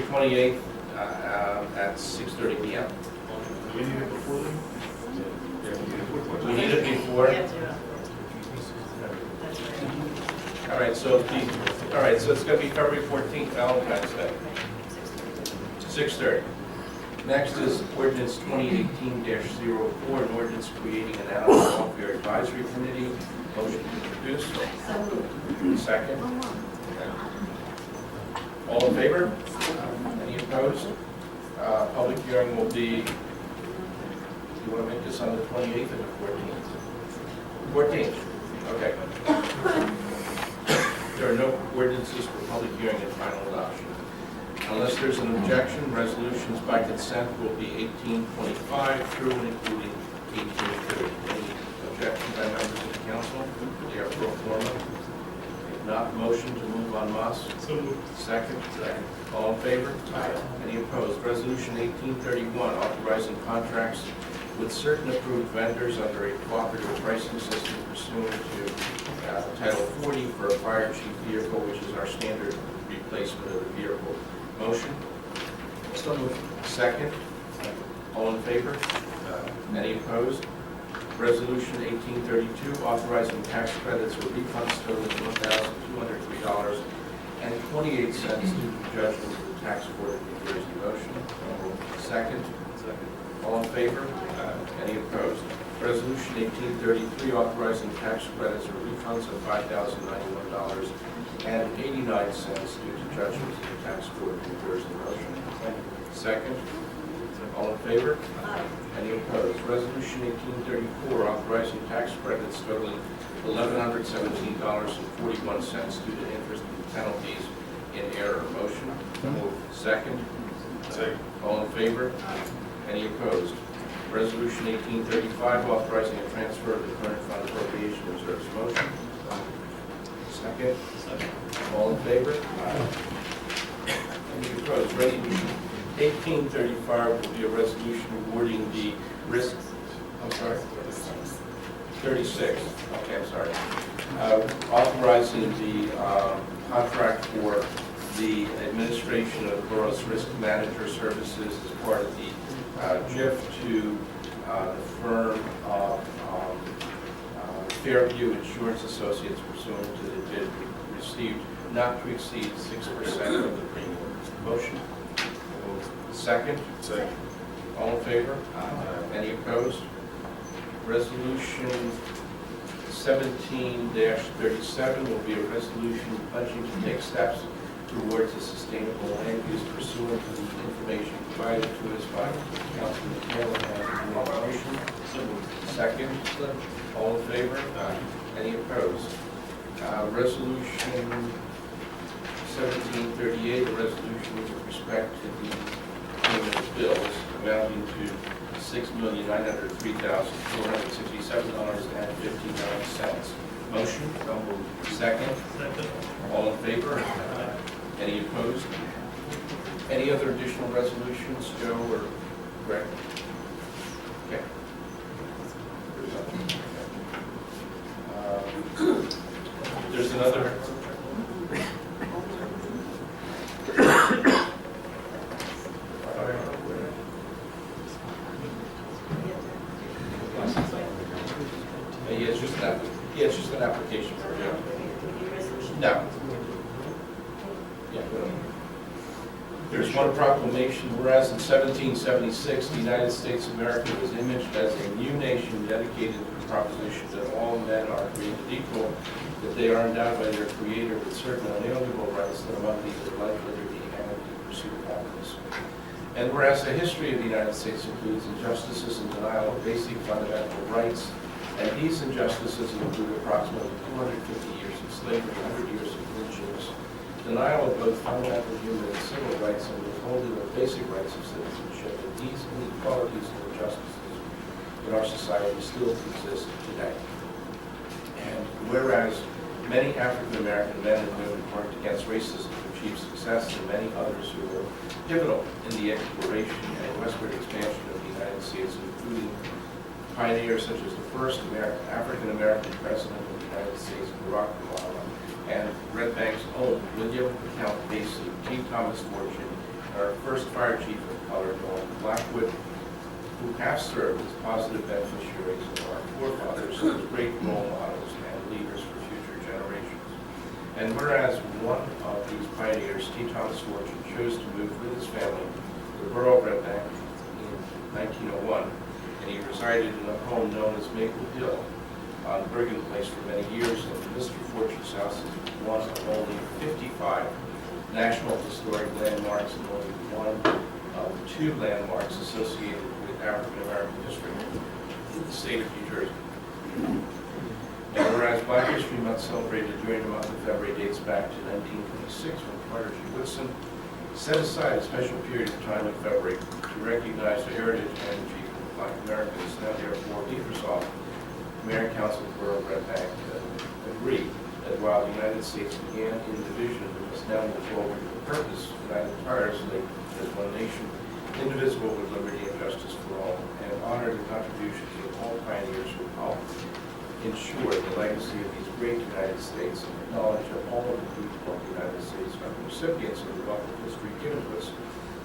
28th at 6:30 p.m. Do we need it before then? We need it before. All right, so it's going to be February 14th, Valentine's Day, 6:30. Next is ordinance 2018-04, an ordinance creating an animal welfare advisory committee. Motion to introduce. So moved. Second. All in favor? Any opposed? Public hearing will be, you want to make this on the 28th or the 14th? 14th, okay. There are no ordinances for public hearing and final adoption. Unless there's an objection, resolutions by consent will be 1825 through and including 1830. Any objection by members of the council? They are pro forma. If not, motion to move en masse. So moved. Second. All in favor? Aye. Any opposed? Resolution 1831, authorizing contracts with certain approved vendors under a cooperative pricing system pursuant to Title 40 for a fire chief vehicle, which is our standard replacement of the vehicle. Motion? So moved. Second. All in favor? Any opposed? Resolution 1832, authorizing tax credits or refunds totaling $1,203.28 due to judgment of the tax court of New Jersey. Motion? Second. All in favor? Any opposed? Resolution 1833, authorizing tax credits or refunds of $5,091.89 due to judgment of the tax court of New Jersey. Motion? Second. All in favor? Any opposed? Resolution 1834, authorizing tax credits totaling $1,117.41 due to interest and penalties in error. Motion? Second. All in favor? Any opposed? Resolution 1835, authorizing a transfer of the current fund appropriation reserves. Motion? Second. All in favor? Any opposed? Resolution 1835 will be a resolution awarding the risk, I'm sorry? 36, okay, I'm sorry. Authorizing the contract for the administration of the borough's risk manager services as part of the JIF to the firm of Fairview Insurance Associates pursuant to the bid received not to exceed 6% of the premium. Motion? Second? All in favor? Any opposed? Resolution 17-37 will be a resolution pledging to take steps towards a sustainable land use pursuant to the information provided to us by Councilman Taylor and the motion. Second. All in favor? Any opposed? Resolution 1738, a resolution with respect to the payment of bills amounting to $6,903,467.59. Motion? Second? All in favor? Any opposed? Any other additional resolutions, Joe or Greg? Okay. There's another. Yeah, it's just an application for Joe. No. Yeah. There's one proclamation, whereas in 1776, the United States of America was imaged as a new nation dedicated to the proposition that all men are created equal, that they are endowed by their Creator with certain unalienable rights, that among these are life, liberty, and the pursuit of happiness. And whereas the history of the United States includes injustices and denial of basic fundamental rights, and these injustices include approximately 250 years of slavery, 100 years of lynchings, denial of both fundamental human and civil rights, and withholding of basic rights of citizenship, and these inequalities and injustices in our society still exist today. And whereas many African American men and women worked against racism to achieve success, and many others who were pivotal in the exploration and westward expansion of the United States, including pioneers such as the first African American president of the United States, Barack Obama, and Red Bank's own William Count Basie, T. Thomas Fortune, and our first fire chief of color, Norman Blackwood, who have served as positive beneficiaries of our forefathers as great role models and leaders for future generations. And whereas one of these pioneers, T. Thomas Fortune, chose to move with his family to the borough of Red Bank in 1901, and he resided in a home known as Maple Hill on Bergen Place for many years, and Mr. Fortune's house is one of only 55 National Historic Landmarks and only one of 2 landmarks associated with African American history in the state of New Jersey. And whereas Black History Month celebrated during the month of February dates back to 1926, when Carter G. Woodson set aside a special period of time in February to recognize the heritage and achievement of Black Americans. Now therefore be resolved, Mayor and Council of the Borough of Red Bank agree that while the United States began in division, we must now move forward with the purpose, united tirelessly as one nation, indivisible with liberty and justice for all, and honor the contributions of all pioneers who helped ensure the legacy of these great United States, and acknowledge that all of the people of the United States are the recipients of the wealth of history given to us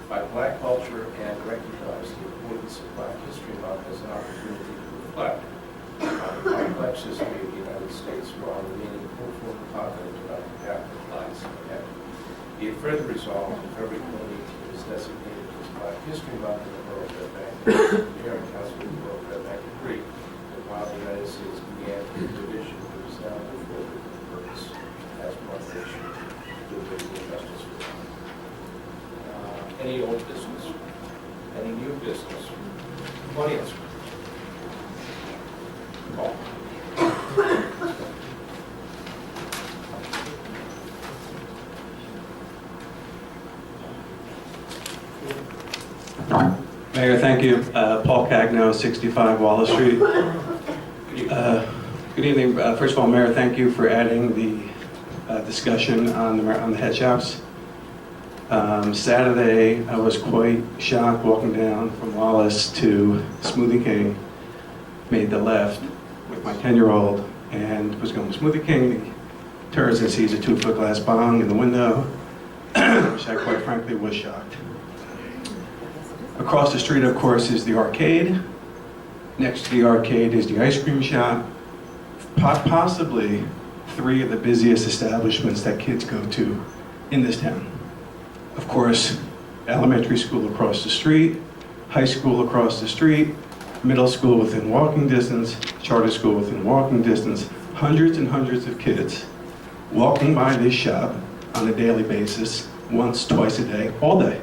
by Black culture, and recognize the importance of Black History Month as an opportunity to reflect on the complex history of the United States while remaining hopeful and confident about the path that lies ahead. Be it further resolved, that February 28th is designated as Black History Month in the Borough of Red Bank. The Mayor and Council of the Borough of Red Bank agree that while the United States began in division, it was now moved forward with the purpose as one nation, with liberty and justice for all. Any old business? Any new business? Audience? Paul? Mayor, thank you. Paul Cagno, 65 Wallace Street. Good evening. First of all, Mayor, thank you for adding the discussion on the head shops. Saturday, I was quite shocked walking down from Wallace to Smoothie King. Made the left with my 10-year-old and was going to Smoothie King. He turns and sees a 2-foot glass bong in the window, which I quite frankly was shocked. Across the street, of course, is the arcade. Next to the arcade is the ice cream shop. Possibly 3 of the busiest establishments that kids go to in this town. Of course, elementary school across the street, high school across the street, middle school within walking distance, charter school within walking distance, hundreds and hundreds of kids walking by this shop on a daily basis, once, twice a day, all day.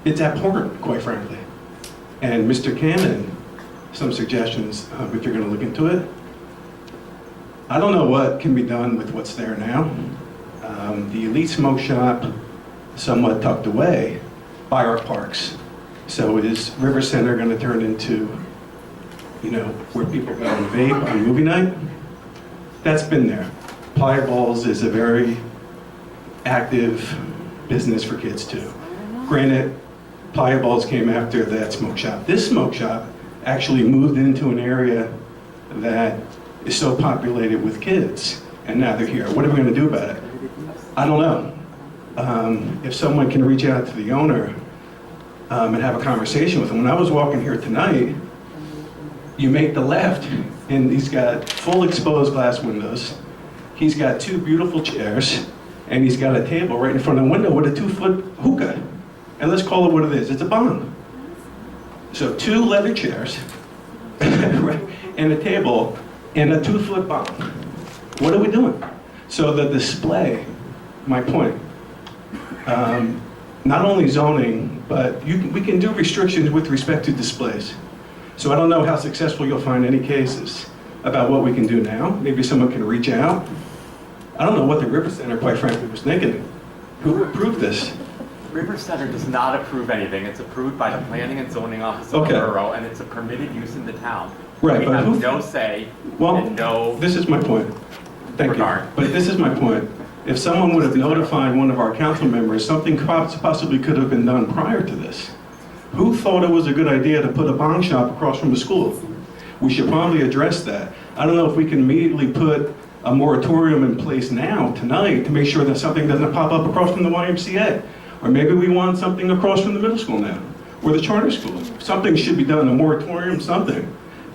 It's abhorrent, quite frankly. And Mr. Cannon, some suggestions, if you're going to look into it. I don't know what can be done with what's there now. The Elite Smoke Shop, somewhat tucked away by our parks. So is River Center going to turn into, you know, where people go and vape on movie night? That's been there. Playa Balls is a very active business for kids too. Granted, Playa Balls came after that smoke shop. This smoke shop actually moved into an area that is so populated with kids, and now they're here. What are we going to do about it? I don't know. If someone can reach out to the owner and have a conversation with him. When I was walking here tonight, you make the left, and he's got full exposed glass windows. He's got 2 beautiful chairs, and he's got a table right in front of the window with a 2-foot hookah. And let's call it what it is. It's a bong. So 2 leather chairs, and a table, and a 2-foot bong. What are we doing? So the display, my point, not only zoning, but we can do restrictions with respect to displays. So I don't know how successful you'll find any cases about what we can do now. Maybe someone can reach out. I don't know what the River Center, quite frankly, was thinking. Who approved this? River Center does not approve anything. It's approved by the Planning and Zoning Office of the borough, and it's a permitted use in the town. Right, we but have no say and no this is my point. Thank regard. you. But this is my point. If someone would have notified one of our council members, something possibly could have been done prior to this. Who thought it was a good idea to put a bong shop across from the school? We should probably address that. I don't know if we can immediately put a moratorium in place now, tonight, to make sure that something doesn't pop up across from the YMCA. Or maybe we want something across from the middle school now, or the charter school. Something should be done, a moratorium, something,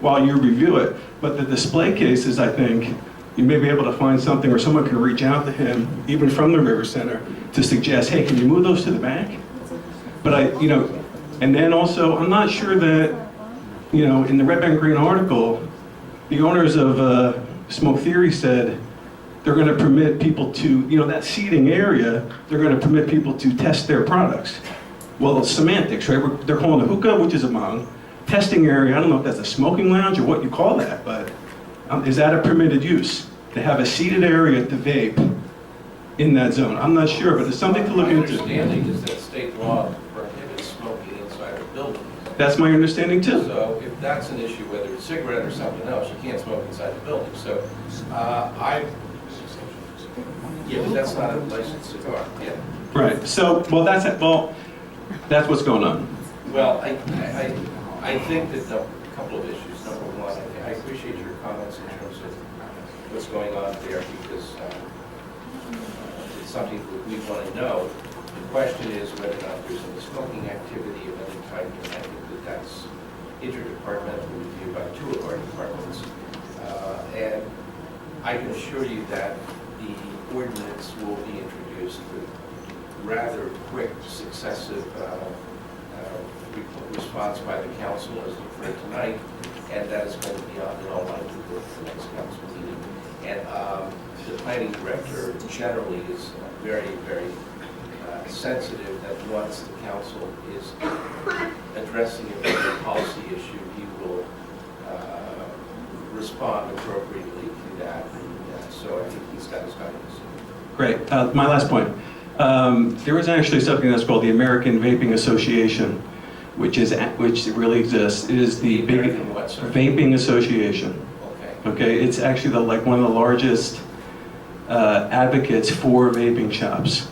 while you review it. But the display cases, I think, you may be able to find something, or someone can reach out to him, even from the River Center, to suggest, hey, can you move those to the back? But and then also, I'm not sure that, in the Red Bank Green article, the owners of Smoke Theory said they're going to permit people to, that seating area, they're going to permit people to test their products. Well, it's semantics, right? They're calling a hookah, which is a bong. Testing area, I don't know if that's a smoking lounge or what you call that, but is that a permitted use? To have a seated area to vape in that zone? I'm not sure, but it's something to look into. My understanding is that state law prohibits smoking inside a building. That's my understanding too. So if that's an issue, whether it's cigarette or something else, you can't smoke inside the building. So yeah, but that's not a licensed cigar, yeah. Right, so, that's what's going on. Well, I think that a couple of issues. Number one, I appreciate your comments in terms of what's going on there, because it's something that we want to know. The question is whether or not there's any smoking activity of any type, and I think that that's interdepartmental review by 2 of our departments. And I can assure you that the ordinance will be introduced with rather quick, successive response by the council as for tonight, and that is going to be on the all likelihood for the next council meeting. And the planning director generally is very, very sensitive that once the council is addressing a policy issue, he will respond appropriately to that. And, so I think he's got his guidance. Great. My last point. There is actually something that's called the American Vaping Association, which really exists. It is the big Vaping Association. Okay. It's actually one of the largest advocates for vaping shops.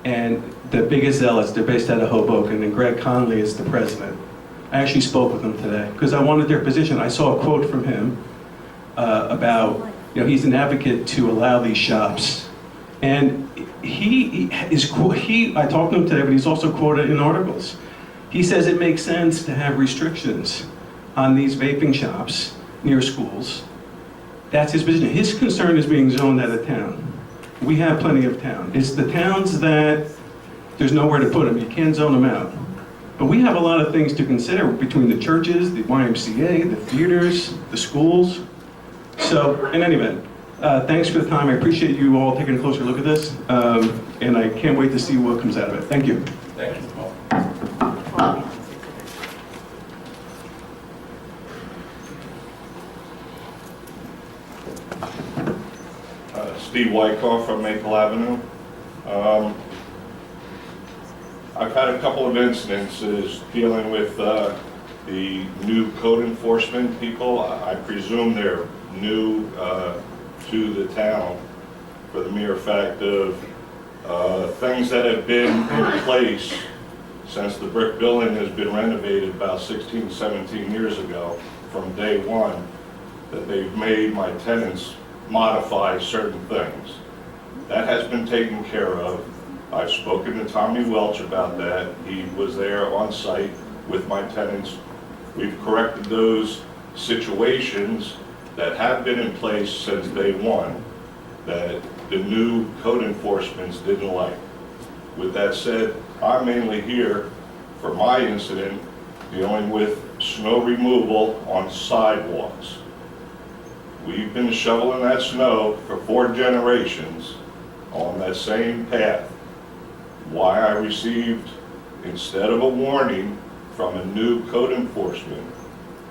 And the biggest zealots, they're based out of Hoboken, and Greg Conley is the president. I actually spoke with them today because I wanted their position. I saw a quote from him about, he's an advocate to allow these shops. And I talked to him today, but he's also quoted in articles. He says it makes sense to have restrictions on these vaping shops near schools. That's his position. His concern is being zoned out of town. We have plenty of town. It's the towns that there's nowhere to put them. You can't zone them out. But we have a lot of things to consider between the churches, the YMCA, the theaters, the schools. So, in any event, thanks for the time. I appreciate you all taking a closer look at this, and I can't wait to see what comes out of it. Thank you. Thank you, Paul. Steve Wyckoff from Maple Avenue. I've had a couple of incidences dealing with the new code enforcement people. I presume they're new to the town for the mere fact of things that have been in place since the brick building has been renovated about 16, 17 years ago from day one, that they've made my tenants modify certain things. That has been taken care of. I've spoken to Tommy Welch about that. He was there on site with my tenants. We've corrected those situations that have been in place since day one that the new code enforcements didn't like. With that said, I'm mainly here for my incident dealing with snow removal on sidewalks. We've been shoveling that snow for 4 generations on that same path. Why I received, instead of a warning from a new code enforcement,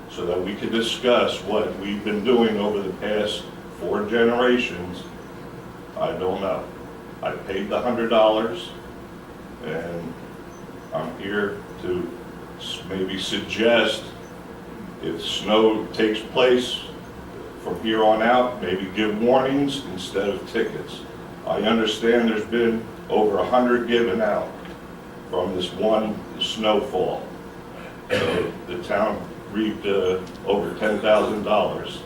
so that we could discuss what we've been doing over the past 4 generations, I don't know. I paid the $100, and I'm here to maybe suggest if snow takes place from here on out, maybe give warnings instead of tickets. I understand there's been over 100 given out from this one snowfall. The town reaped over $10,000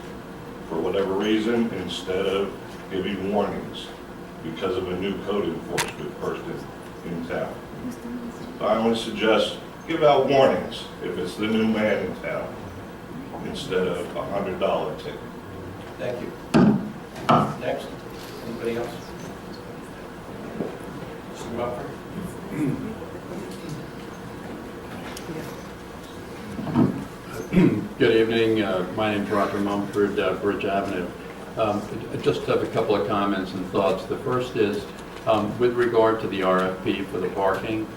for whatever reason instead of giving warnings because of a new code enforcement person in town. I would suggest give out warnings if it's the new man in town instead of a $100 ticket. Thank you. Next, anybody else? Mr. Buffer? Good evening. My name is Roger Mumford, Bridge Avenue. I just have a couple of comments and thoughts. The first is with regard to the RFP for the parking.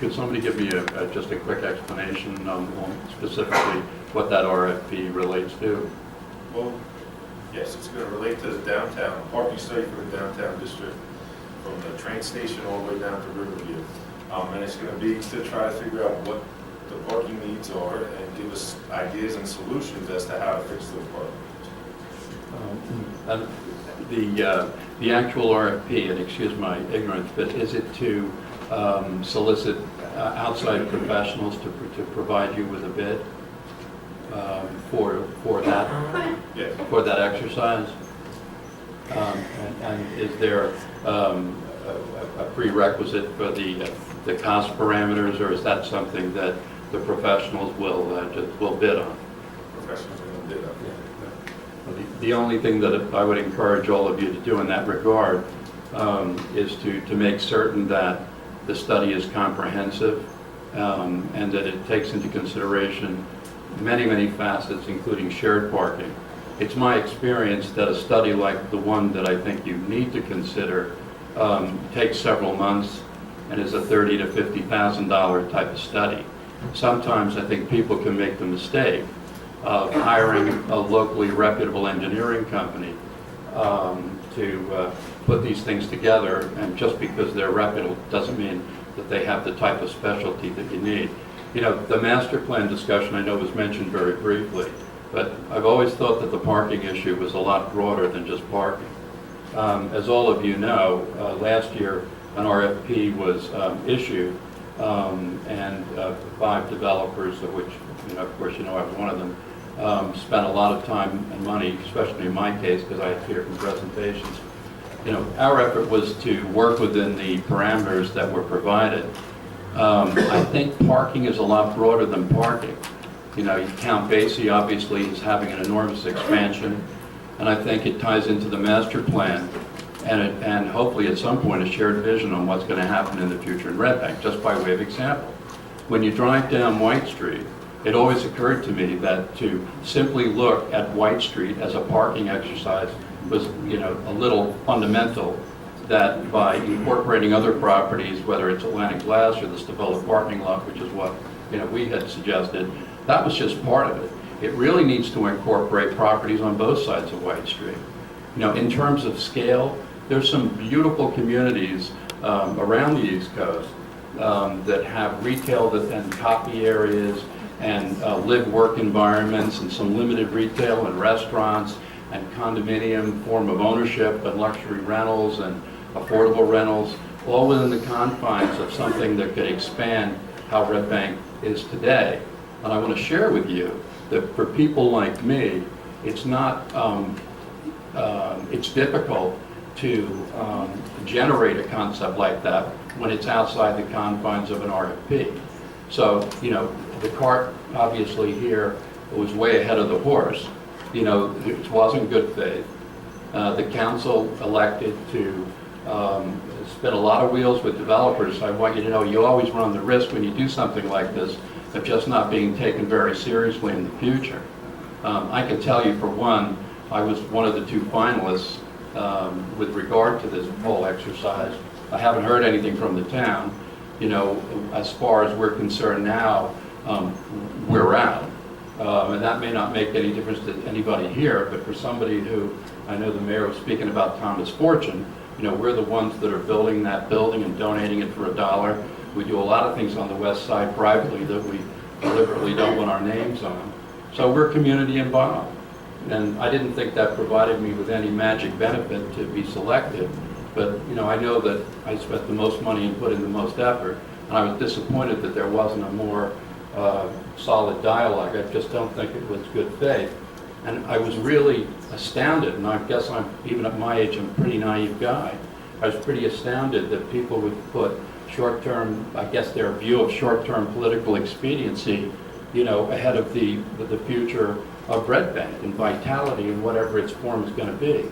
Could somebody give me just a quick explanation on specifically what that RFP relates to? Well, yes, it's going to relate to the downtown, parking study for the downtown district from the train station all the way down to Riverview. And it's going to be to try to figure out what the parking needs are and give us ideas and solutions as to how to fix those parking needs. The actual RFP, and excuse my ignorance, but is it to solicit outside professionals to provide you with a bid for that exercise? And is there a prerequisite for the cost parameters, or is that something that the professionals will bid on? Professionals will bid on. The only thing that I would encourage all of you to do in that regard is to make certain that the study is comprehensive and that it takes into consideration many facets, including shared parking. It's my experience that a study like the one that I think you need to consider takes several months and is a $30,000 to $50,000 type of study. Sometimes I think people can make the mistake of hiring a locally reputable engineering company to put these things together, and just because they're reputable doesn't mean that they have the type of specialty that you need. You know, the master plan discussion I know was mentioned very briefly, but I've always thought that the parking issue was a lot broader than just parking. As all of you know, last year an RFP was issued, and 5 developers, of which, of course, I was one of them, spent a lot of time and money, especially in my case, because I had to hear from presentations. Our effort was to work within the parameters that were provided. I think parking is a lot broader than parking. Count Basie obviously is having an enormous expansion, and I think it ties into the master plan and hopefully at some point a shared vision on what's going to happen in the future in Red Bank, just by way of example. When you drive down White Street, it always occurred to me that to simply look at White Street as a parking exercise was, a little fundamental, that by incorporating other properties, whether it's Atlantic Glass or the Stavella parking lot, which is what, we had suggested, that was just part of it. It really needs to incorporate properties on both sides of White Street. In terms of scale, There's some beautiful communities around the East Coast that have retail and copy areas and live-work environments and some limited retail and restaurants and condominium form of ownership and luxury rentals and affordable rentals, all within the confines of something that could expand how Red Bank is today. And I want to share with you that for people like me, it's not, it's difficult to generate a concept like that when it's outside the confines of an RFP. So, you know, the cart obviously here was way ahead of the horse. You know, it wasn't good faith. The council elected to spin a lot of wheels with developers. I want you to know you always run the risk when you do something like this of just not being taken very seriously in the future. I can tell you, for one, I was one of the 2 finalists with regard to this whole exercise. I haven't heard anything from the town. You know, as far as we're concerned now, we're out. And that may not make any difference to anybody here, but for somebody who, I know the mayor was speaking about Thomas Fortune, you know, we're the ones that are building that building and donating it for $1. We do a lot of things on the west side privately that we deliberately don't want our names on. So we're community involved. And I didn't think that provided me with any magic benefit to be selected. But, you know, I know that I spent the most money and put in the most effort. And I was disappointed that there wasn't a more solid dialogue. I just don't think it was good faith. And I was really astounded, and I guess I'm, even at my age, I'm a pretty naive guy. I was pretty astounded that people would put short-term, I guess their view of short-term political expediency, you know, ahead of the future of Red Bank and vitality and whatever its form is going to be.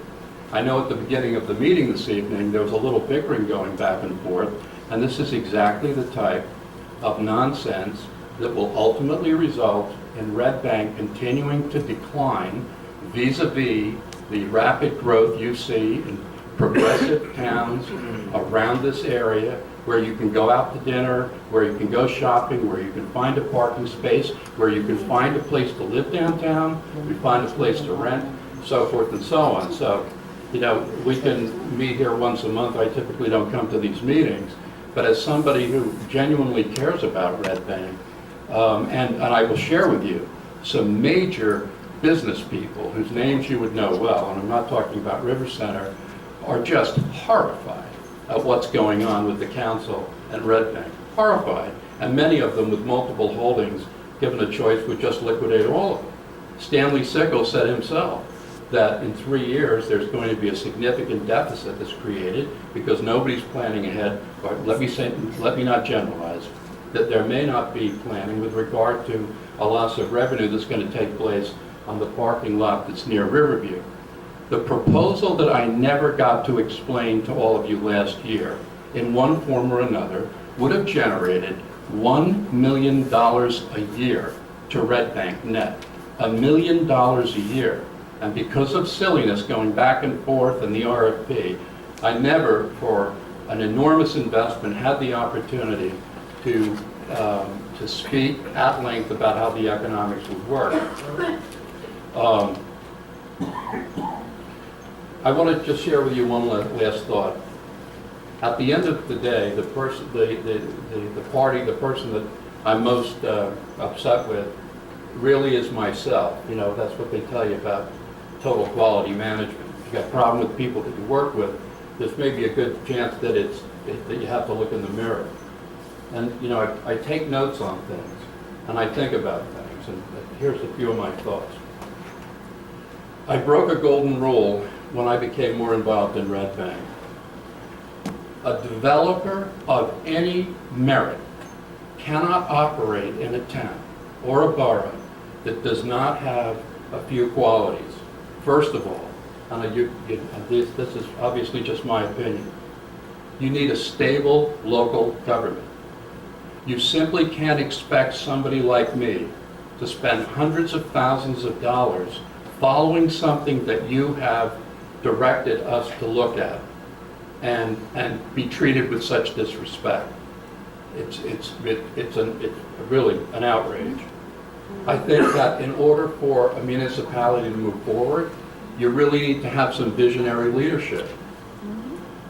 I know at the beginning of the meeting this evening, there was a little bickering going back and forth, and this is exactly the type of nonsense that will ultimately result in Red Bank continuing to decline vis-a-vis the rapid growth you see in progressive towns around this area, where you can go out to dinner, where you can go shopping, where you can find a parking space, where you can find a place to live downtown, you find a place to rent, so forth and so on. So, you know, we can meet here once a month. I typically don't come to these meetings, but as somebody who genuinely cares about Red Bank, and I will share with you some major business people whose names you would know well, and I'm not talking about River Center, are just horrified at what's going on with the council and Red Bank. Horrified. And many of them with multiple holdings, given a choice, would just liquidate all of them. Stanley Sickle said himself that in 3 years there's going to be a significant deficit that's created because nobody's planning ahead. Or let me not generalize, that there may not be planning with regard to a loss of revenue that's going to take place on the parking lot that's near Riverview. The proposal that I never got to explain to all of you last year, in one form or another, would have generated $1 million a year to Red Bank net. $1 million a year. And because of silliness going back and forth in the RFP, I never, for an enormous investment, had the opportunity to speak at length about how the economics would work. I want to just share with you one last thought. At the end of the day, the person that I'm most upset with really is myself. You know, that's what they tell you about total quality management. If you've got a problem with people that you work with, there's maybe a good chance that that you have to look in the mirror. And, you know, I take notes on things, and I think about things, and here's a few of my thoughts. I broke a golden rule when I became more involved in Red Bank. A developer of any merit cannot operate in a town or a borough that does not have a few qualities. First of all, and this is obviously just my opinion, you need a stable local government. You simply can't expect somebody like me to spend hundreds of thousands of dollars following something that you have directed us to look at and be treated with such disrespect. It's really an outrage. I think that in order for a municipality to move forward, you really need to have some visionary leadership.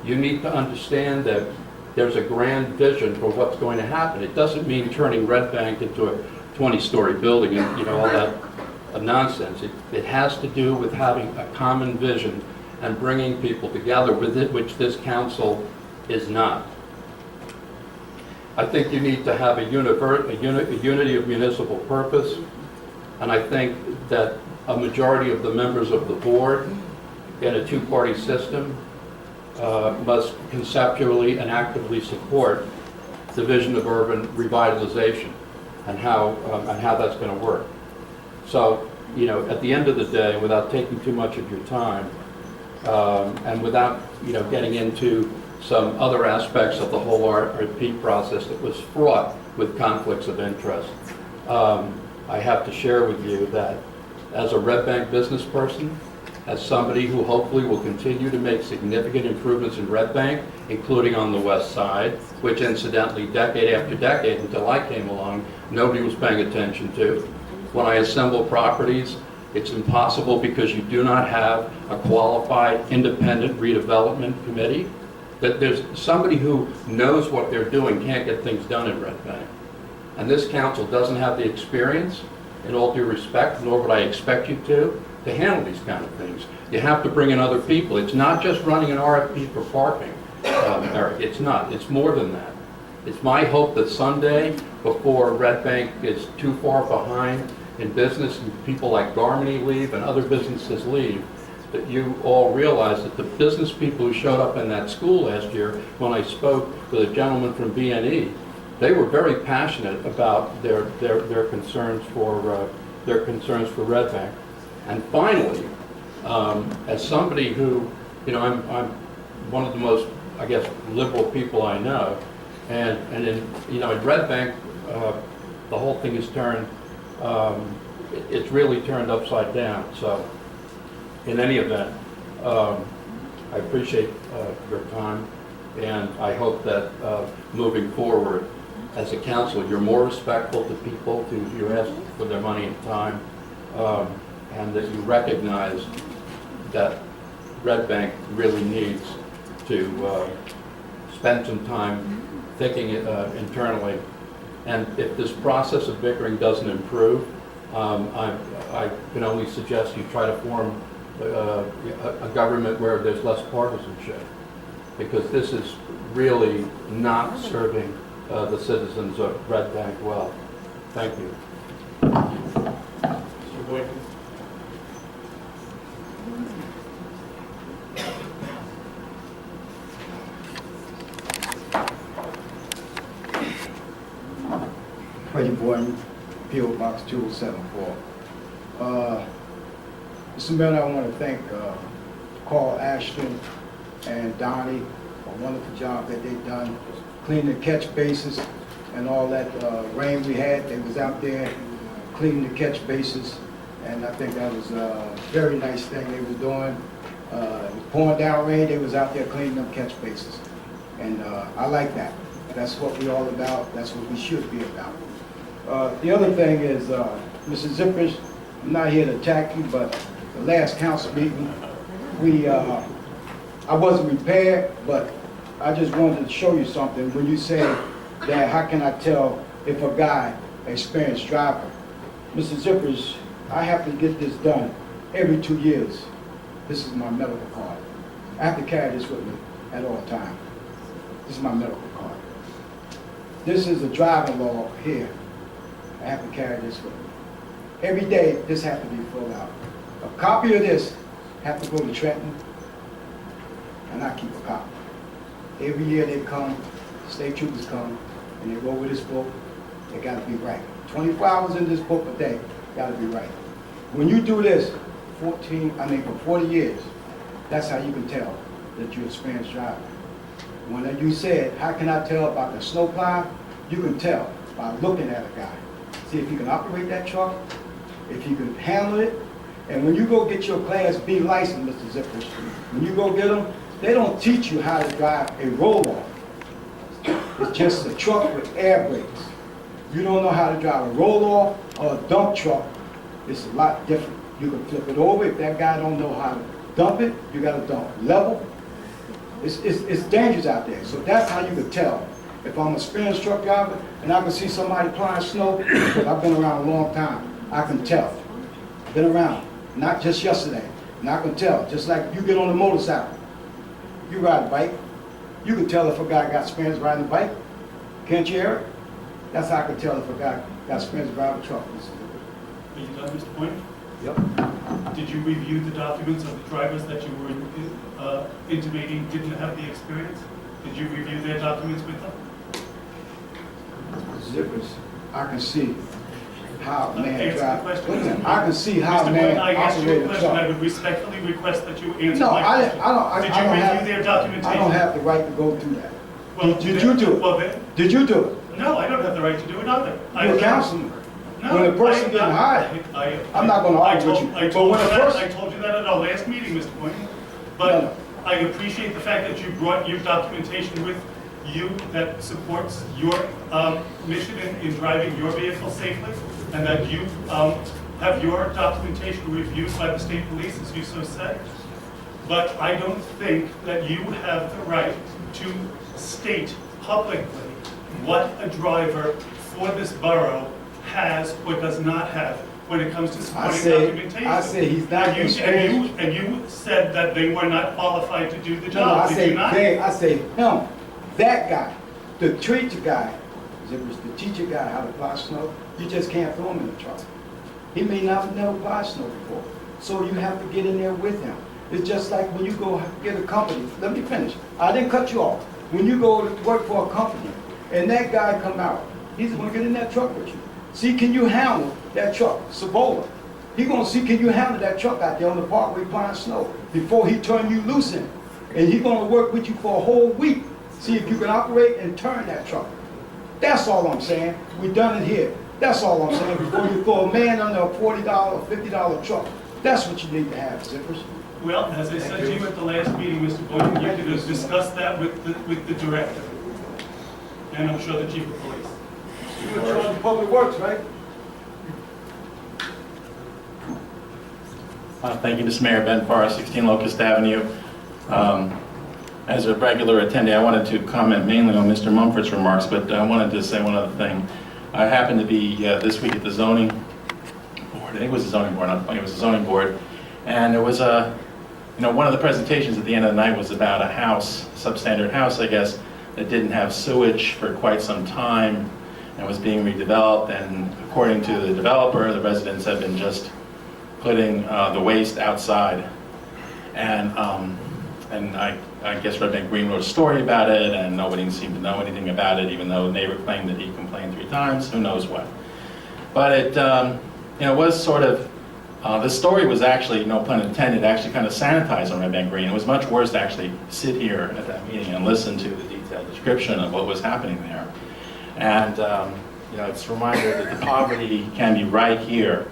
You need to understand that there's a grand vision for what's going to happen. It doesn't mean turning Red Bank into a 20-story building and, you know, all that nonsense. It has to do with having a common vision and bringing people together with it, which this council is not. I think you need to have a unity of municipal purpose, and I think that a majority of the members of the board in a two-party system must conceptually and actively support the vision of urban revitalization and how that's going to work. So, you know, at the end of the day, without taking too much of your time, and without, you know, getting into some other aspects of the whole RFP process that was fraught with conflicts of interest, I have to share with you that as a Red Bank business person, as somebody who hopefully will continue to make significant improvements in Red Bank, including on the west side, which incidentally, decade after decade until I came along, nobody was paying attention to. When I assemble properties, it's impossible because you do not have a qualified independent redevelopment committee. That there's somebody who knows what they're doing can't get things done in Red Bank. And this council doesn't have the experience, in all due respect, nor would I expect you to handle these kind of things. You have to bring in other people. It's not just running an RFP for parking, Eric. It's not. It's more than that. It's my hope that someday, before Red Bank is too far behind in business and people like Garmany leave and other businesses leave, that you all realize that the business people who showed up in that school last year, when I spoke to the gentleman from BNE, they were very passionate about their concerns for Red Bank. And finally, as somebody who, you know, I'm one of the most, I guess, liberal people I know, and in, you know, in Red Bank, the whole thing is turned, it's really turned upside down. So, in any event, I appreciate your time, and I hope that moving forward, as a council, you're more respectful to people who you ask for their money and time, and that you recognize that Red Bank really needs to spend some time thinking internally. And if this process of bickering doesn't improve, I can only suggest you try to form a government where there's less partisanship, because this is really not serving the citizens of Red Bank well. Thank you. Mr. Boyd. Freddie Boyd, P.O. Box 2074. Mr. Mayor, I want to thank Carl Ashton and Donnie for a wonderful job that they've done cleaning the catch bases and all that rain we had. They was out there cleaning the catch bases, and I think that was a very nice thing they was doing. It was pouring down rain, they was out there cleaning them catch bases. And I like that. That's what we all about. That's what we should be about. The other thing is, Mr. Zippers, I'm not here to attack you, but the last council meeting, I wasn't prepared, but I just wanted to show you something. When you say that, how can I tell if a guy, experienced driver? Mr. Zippers, I have to get this done every 2 years. This is my medical card. I have to carry this with me at all times. This is my medical card. This is a driving law here. I have to carry this with me. Every day, this has to be filled out. A copy of this have to go to Trenton, and I keep a copy. Every year they come, state troopers come, and they go with this book. They got to be right. 24 hours in this book a day, got to be right. When you do this, for 40 years, that's how you can tell that you're an experienced driver. When you said, how can I tell about the snowplow? You can tell by looking at a guy. See if you can operate that truck, if you can handle it. And when you go get your Class B license, Mr. Zippers, when you go get them, they don't teach you how to drive a roll-off. It's just a truck with air brakes. You don't know how to drive a roll-off or a dump truck. It's a lot different. You can flip it over. If that guy don't know how to dump it, you got to dump level. It's dangerous out there. So that's how you could tell. If I'm a experience truck driver and I can see somebody plowing snow, because I've been around a long time, I can tell. Been around, not just yesterday. And I can tell, just like you get on a motorcycle, you ride a bike, you can tell if a guy got experience riding a bike. Can't you, Eric? That's how I can tell if a guy got experience driving a truck. Are you done, Mr. Point? Yep. Did you review the documents of the drivers that you were intimating didn't have the experience? Did you review their documents with them? Zippers, I can see how a man Answer the drives. question, Wait a minute, Mr. I can see how a Mr. man Boyd, I asked you a operates a question. I truck. would respectfully request that you answer No, my I question. don't Did have, you review their documentation? I don't have the right to go do that. Well, Did you do it? Well, then, Did you do it? no, I don't have the right to do it either. You're a councilman. No, When a person I'm getting not. hired, I'm not gonna argue with you. I But told when you a that, person, I told you that at our last meeting, Mr. Boynton. But No. I appreciate the fact that you brought your documentation with you that supports your mission in driving your vehicle safely, and that you have your documentation reviewed by the state police, as you so said. But I don't think that you have the right to state publicly what a driver for this borough has or does not have when it comes to supporting documentation. I say he's not experienced. And you said that they were not qualified to do the No, job, I did say you not? they, I say him, that guy, the teacher guy, Zippers, the teacher guy how to plow snow, you just can't throw him in the truck. He may not never plowed snow before, so you have to get in there with him. It's just like when you go get a company, let me finish, I didn't cut you off. When you go to work for a company, and that guy come out, he's gonna get in that truck with you. See, can you handle that truck, Sabola? He gonna see, can you handle that truck out there on the parkway plowing snow before he turn you loose in? And he gonna work with you for a whole week, see if you can operate and turn that truck. That's all I'm saying. We done it here. That's all I'm saying, before you throw a man under a $40, $50 truck. That's what you need to have, Zippers. Well, as I said to you at the last meeting, Mr. Boynton, you could have discussed that with the director. And I'm sure the chief of police. You're in charge of public works, right? Thank you, Mr. Mayor. Ben Farr, 16 Locust Avenue. As a regular attendee, I wanted to comment mainly on Mr. Mumford's remarks, but I wanted to say one other thing. I happened to be this week at the zoning board. I think it was the zoning board, not the planning, it was the zoning board. And there was one of the presentations at the end of the night was about a house, substandard house, I guess, that didn't have sewage for quite some time and was being redeveloped. And according to the developer, the residents had been just putting the waste outside. And I guess Red Bank Green wrote a story about it, and nobody seemed to know anything about it, even though the neighbor claimed that he complained 3 times, who knows what. But it was sort of, the story was actually, no pun intended, actually kind of sanitized on Red Bank Green. It was much worse to actually sit here at that meeting and listen to the detailed description of what was happening there. And it's a reminder that the poverty can be right here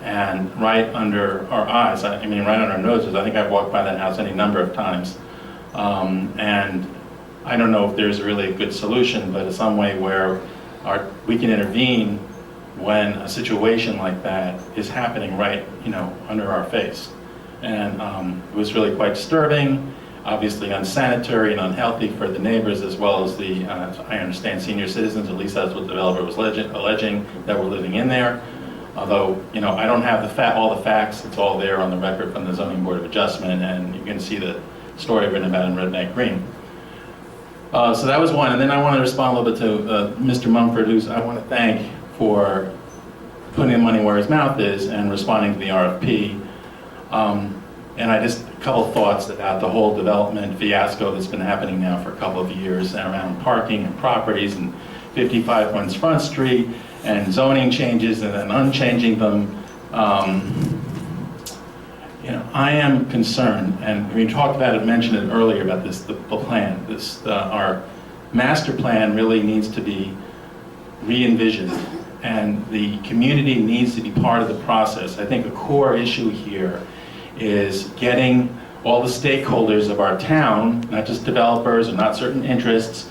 and right under our eyes. I mean, right on our noses. I think I've walked by that house any number of times. And I don't know if there's really a good solution, but it's some way where we can intervene when a situation like that is happening right, under our face. And it was really quite disturbing, obviously unsanitary and unhealthy for the neighbors, as well as the, I understand, senior citizens. At least that's what the developer was alleging, that were living in there. Although, I don't have all the facts. It's all there on the record from the Zoning Board of Adjustment, and you can see the story written about in Red Bank Green. So that was one. And then I want to respond a little bit to Mr. Mumford, who I want to thank for putting the money where his mouth is and responding to the RFP. And a couple thoughts about the whole development fiasco that's been happening now for a couple of years around parking and properties and 55 West Front Street and zoning changes and then unchanging them. I am concerned, and we talked about it, mentioned it earlier about this, the plan. Our master plan really needs to be re-envisioned, and the community needs to be part of the process. I think a core issue here is getting all the stakeholders of our town, not just developers or not certain interests,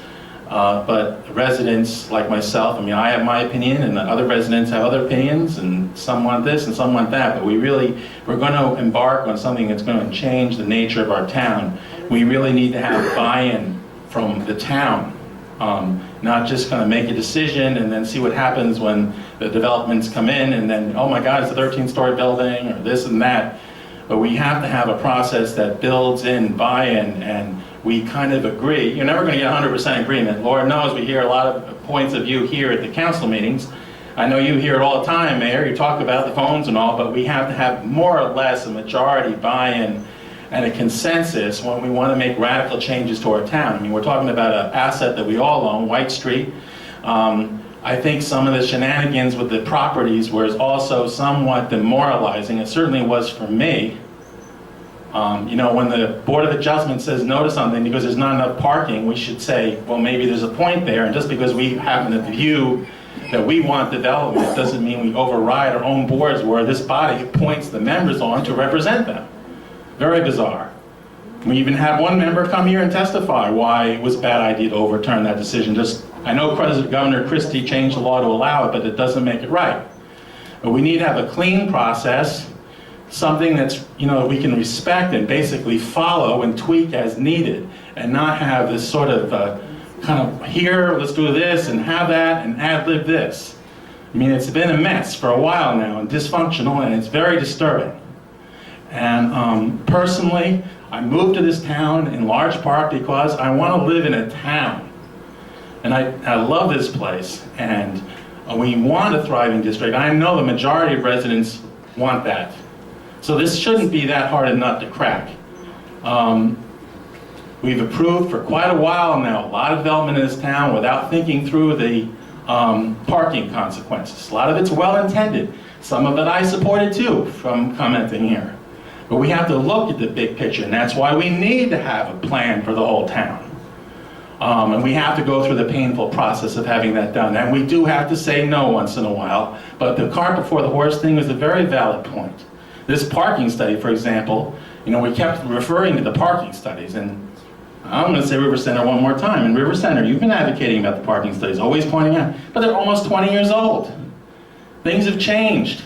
But residents like myself, I mean, I have my opinion, and the other residents have other opinions, and some want this and some want that, but we're going to embark on something that's going to change the nature of our town. We really need to have buy-in from the town, not just kind of make a decision and then see what happens when the developments come in, and then, oh my God, it's a 13-story building, or this and that. But we have to have a process that builds in buy-in, and we kind of agree. You're never going to get 100% agreement. Lord knows we hear a lot of points of view here at the council meetings. I know you hear it all the time, Mayor. You talk about the phones and all, but we have to have more or less a majority buy-in and a consensus when we want to make radical changes to our town. I mean, we're talking about an asset that we all own, White Street. I think some of the shenanigans with the properties was also somewhat demoralizing. It certainly was for me. You know, when the Board of Adjustment says no to something because there's not enough parking, we should say, well, maybe there's a point there, and just because we happen to view that we want development doesn't mean we override our own boards where this body appoints the members on to represent them. Very bizarre. We even had one member come here and testify why it was a bad idea to overturn that decision. I know Governor Christie changed the law to allow it, but it doesn't make it right. But we need to have a clean process, something that's, you know, we can respect and basically follow and tweak as needed, and not have this sort of kind of here, let's do this and have that and ad-lib this. I mean, it's been a mess for a while now and dysfunctional, and it's very disturbing. And personally, I moved to this town in large part because I want to live in a town. And I love this place, and we want a thriving district. I know the majority of residents want that. So this shouldn't be that hard a nut to crack. We've approved for quite a while now a lot of development in this town without thinking through the parking consequences. A lot of it's well-intended. Some of it I supported too, from commenting here. But we have to look at the big picture, and that's why we need to have a plan for the whole town. And we have to go through the painful process of having that done. And we do have to say no once in a while, but the cart before the horse thing is a very valid point. This parking study, for example, you know, we kept referring to the parking studies, and I'm going to say River Center one more time. In River Center, you've been advocating about the parking studies, always pointing out, but they're almost 20 years old. Things have changed.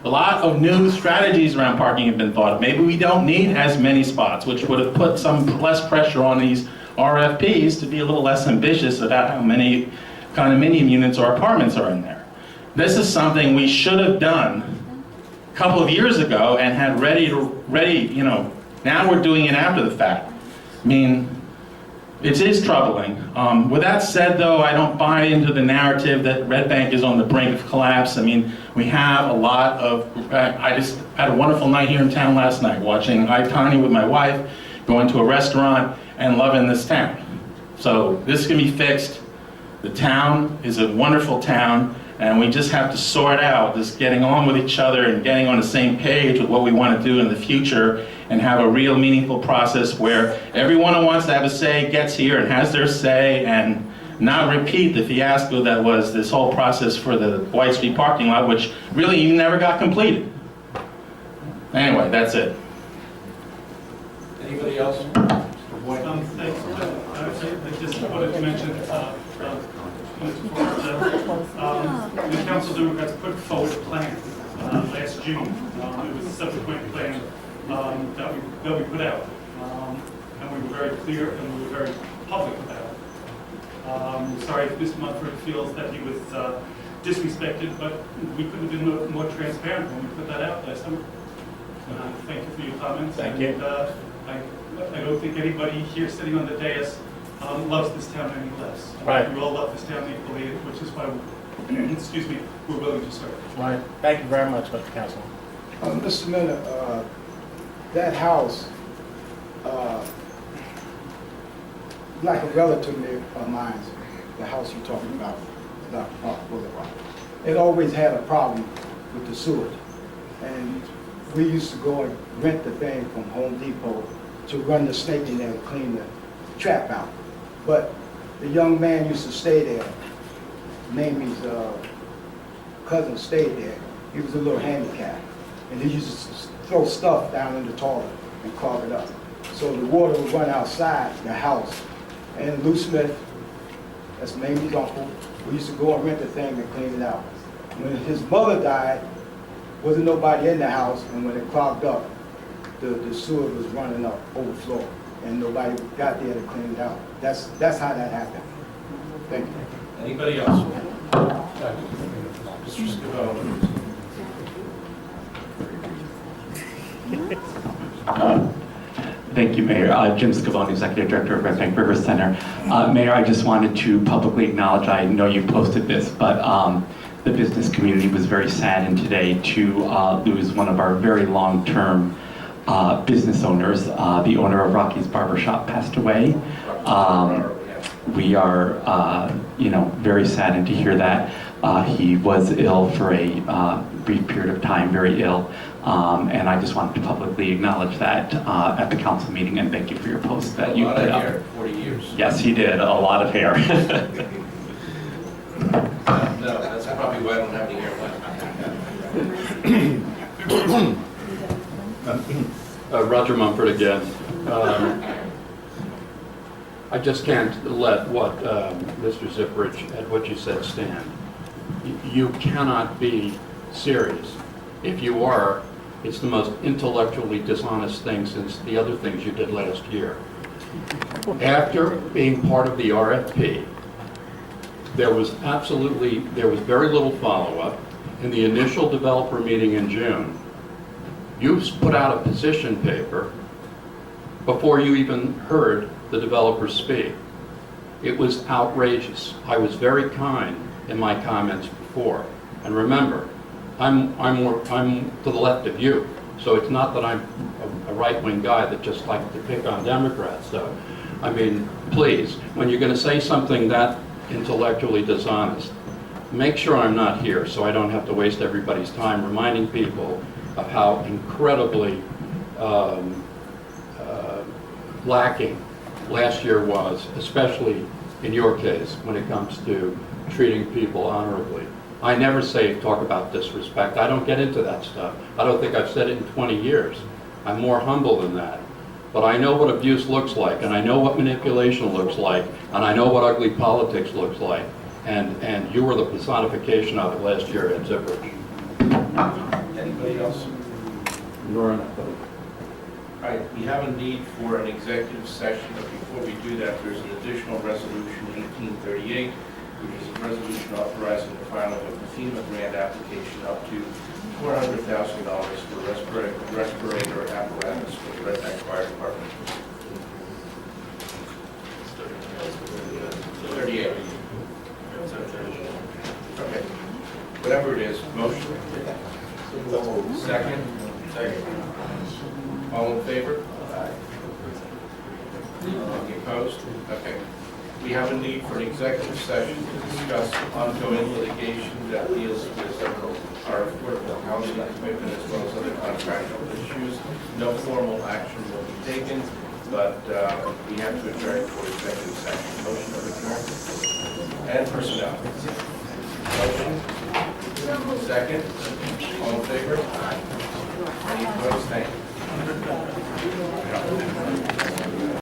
A lot of new strategies around parking have been thought of. Maybe we don't need as many spots, which would have put some less pressure on these RFPs to be a little less ambitious about how many condominium units or apartments are in there. This is something we should have done a couple of years ago and had ready, you know, now we're doing it after the fact. I mean, it is troubling. With that said, though, I don't buy into the narrative that Red Bank is on the brink of collapse. I mean, we have a lot of, I just had a wonderful night here in town last night watching iTiny with my wife, going to a restaurant and loving this town. So this can be fixed. The town is a wonderful town, and we just have to sort out this getting on with each other and getting on the same page with what we want to do in the future, and have a real meaningful process where everyone who wants to have a say gets here and has their say, and not repeat the fiasco that was this whole process for the White Street parking lot, which really never got completed. Anyway, that's it. Anybody else? Thanks. I just wanted to mention, the Council of Democrats put forward a plan last June. It was a subsequent plan that we put out. And we were very clear and we were very public about it. Sorry if Mr. Mumford feels that he was disrespected, but we could have been more transparent when we put that out last summer. Thank you for your comments. Thank you. I don't think anybody here sitting on the dais loves this town any less. Right. We all love this town equally, which is why, excuse me, we're willing to serve. Right. Thank you very much, Mr. Councilman. Mr. Miller, that house, like a relative of mine, the house you're talking about, Dr. Park Boulevard, it always had a problem with the sewage. And we used to go and rent the thing from Home Depot to run the snake in there and clean the trap out. But the young man used to stay there. Mamie's cousin stayed there. He was a little handicapped. And he used to throw stuff down in the toilet and clog it up. So the water would run outside the house. And Lou Smith That's Mamie's uncle. We used to go and rent the thing and clean it out. When his mother died, wasn't nobody in the house, and when it clogged up, the sewer was running up, overflow, and nobody got there to clean it out. That's how that happened. Thank you. Anybody else? Mr. Scavone. Thank you, Mayor. Jim Scavone, Executive Director of Red Bank River Center. Mayor, I just wanted to publicly acknowledge, I know you posted this, but the business community was very saddened today to lose one of our very long-term business owners. The owner of Rocky's Barbershop passed away. We are, very saddened to hear that. He was ill for a brief period of time, very ill. And I just wanted to publicly acknowledge that at the council meeting, and thank you for your post that you put up. A lot of hair, 40 years. Yes, he did, a lot of hair. No, that's probably why I don't have any hair left. Roger Mumford again. I just can't let what Mr. Zipperich and what you said stand. You cannot be serious. If you are, it's the most intellectually dishonest thing since the other things you did last year. After being part of the RFP, there was very little follow-up. In the initial developer meeting in June, you put out a position paper before you even heard the developers speak. It was outrageous. I was very kind in my comments before. And remember, I'm to the left of you, so it's not that I'm a right-wing guy that just likes to pick on Democrats. So, I mean, please, when you're going to say something that intellectually dishonest, make sure I'm not here so I don't have to waste everybody's time reminding people of how incredibly lacking last year was, especially in your case when it comes to treating people honorably. I never talk about disrespect. I don't get into that stuff. I don't think I've said it in 20 years. I'm more humble than that. But I know what abuse looks like, and I know what manipulation looks like, and I know what ugly politics looks like. And you were the personification of it last year at Zipperich. Anybody else? Nora. All right, we have a need for an executive session, but before we do that, there's an additional resolution, 1838, which is a resolution authorizing the filing of the FEMA grant application up to $400,000 for respirator apparatus for the Red Bank Fire Department. 38. Okay. Whatever it is, motion. Second. Second. All in favor? Aye. Any opposed? Okay. We have a need for an executive session to discuss ongoing litigation that deals with our affordable housing commitment as well as other contractual issues. No formal action will be taken, but we have to adjourn for executive session. Motion to adjourn. And personnel. Motion. Second. All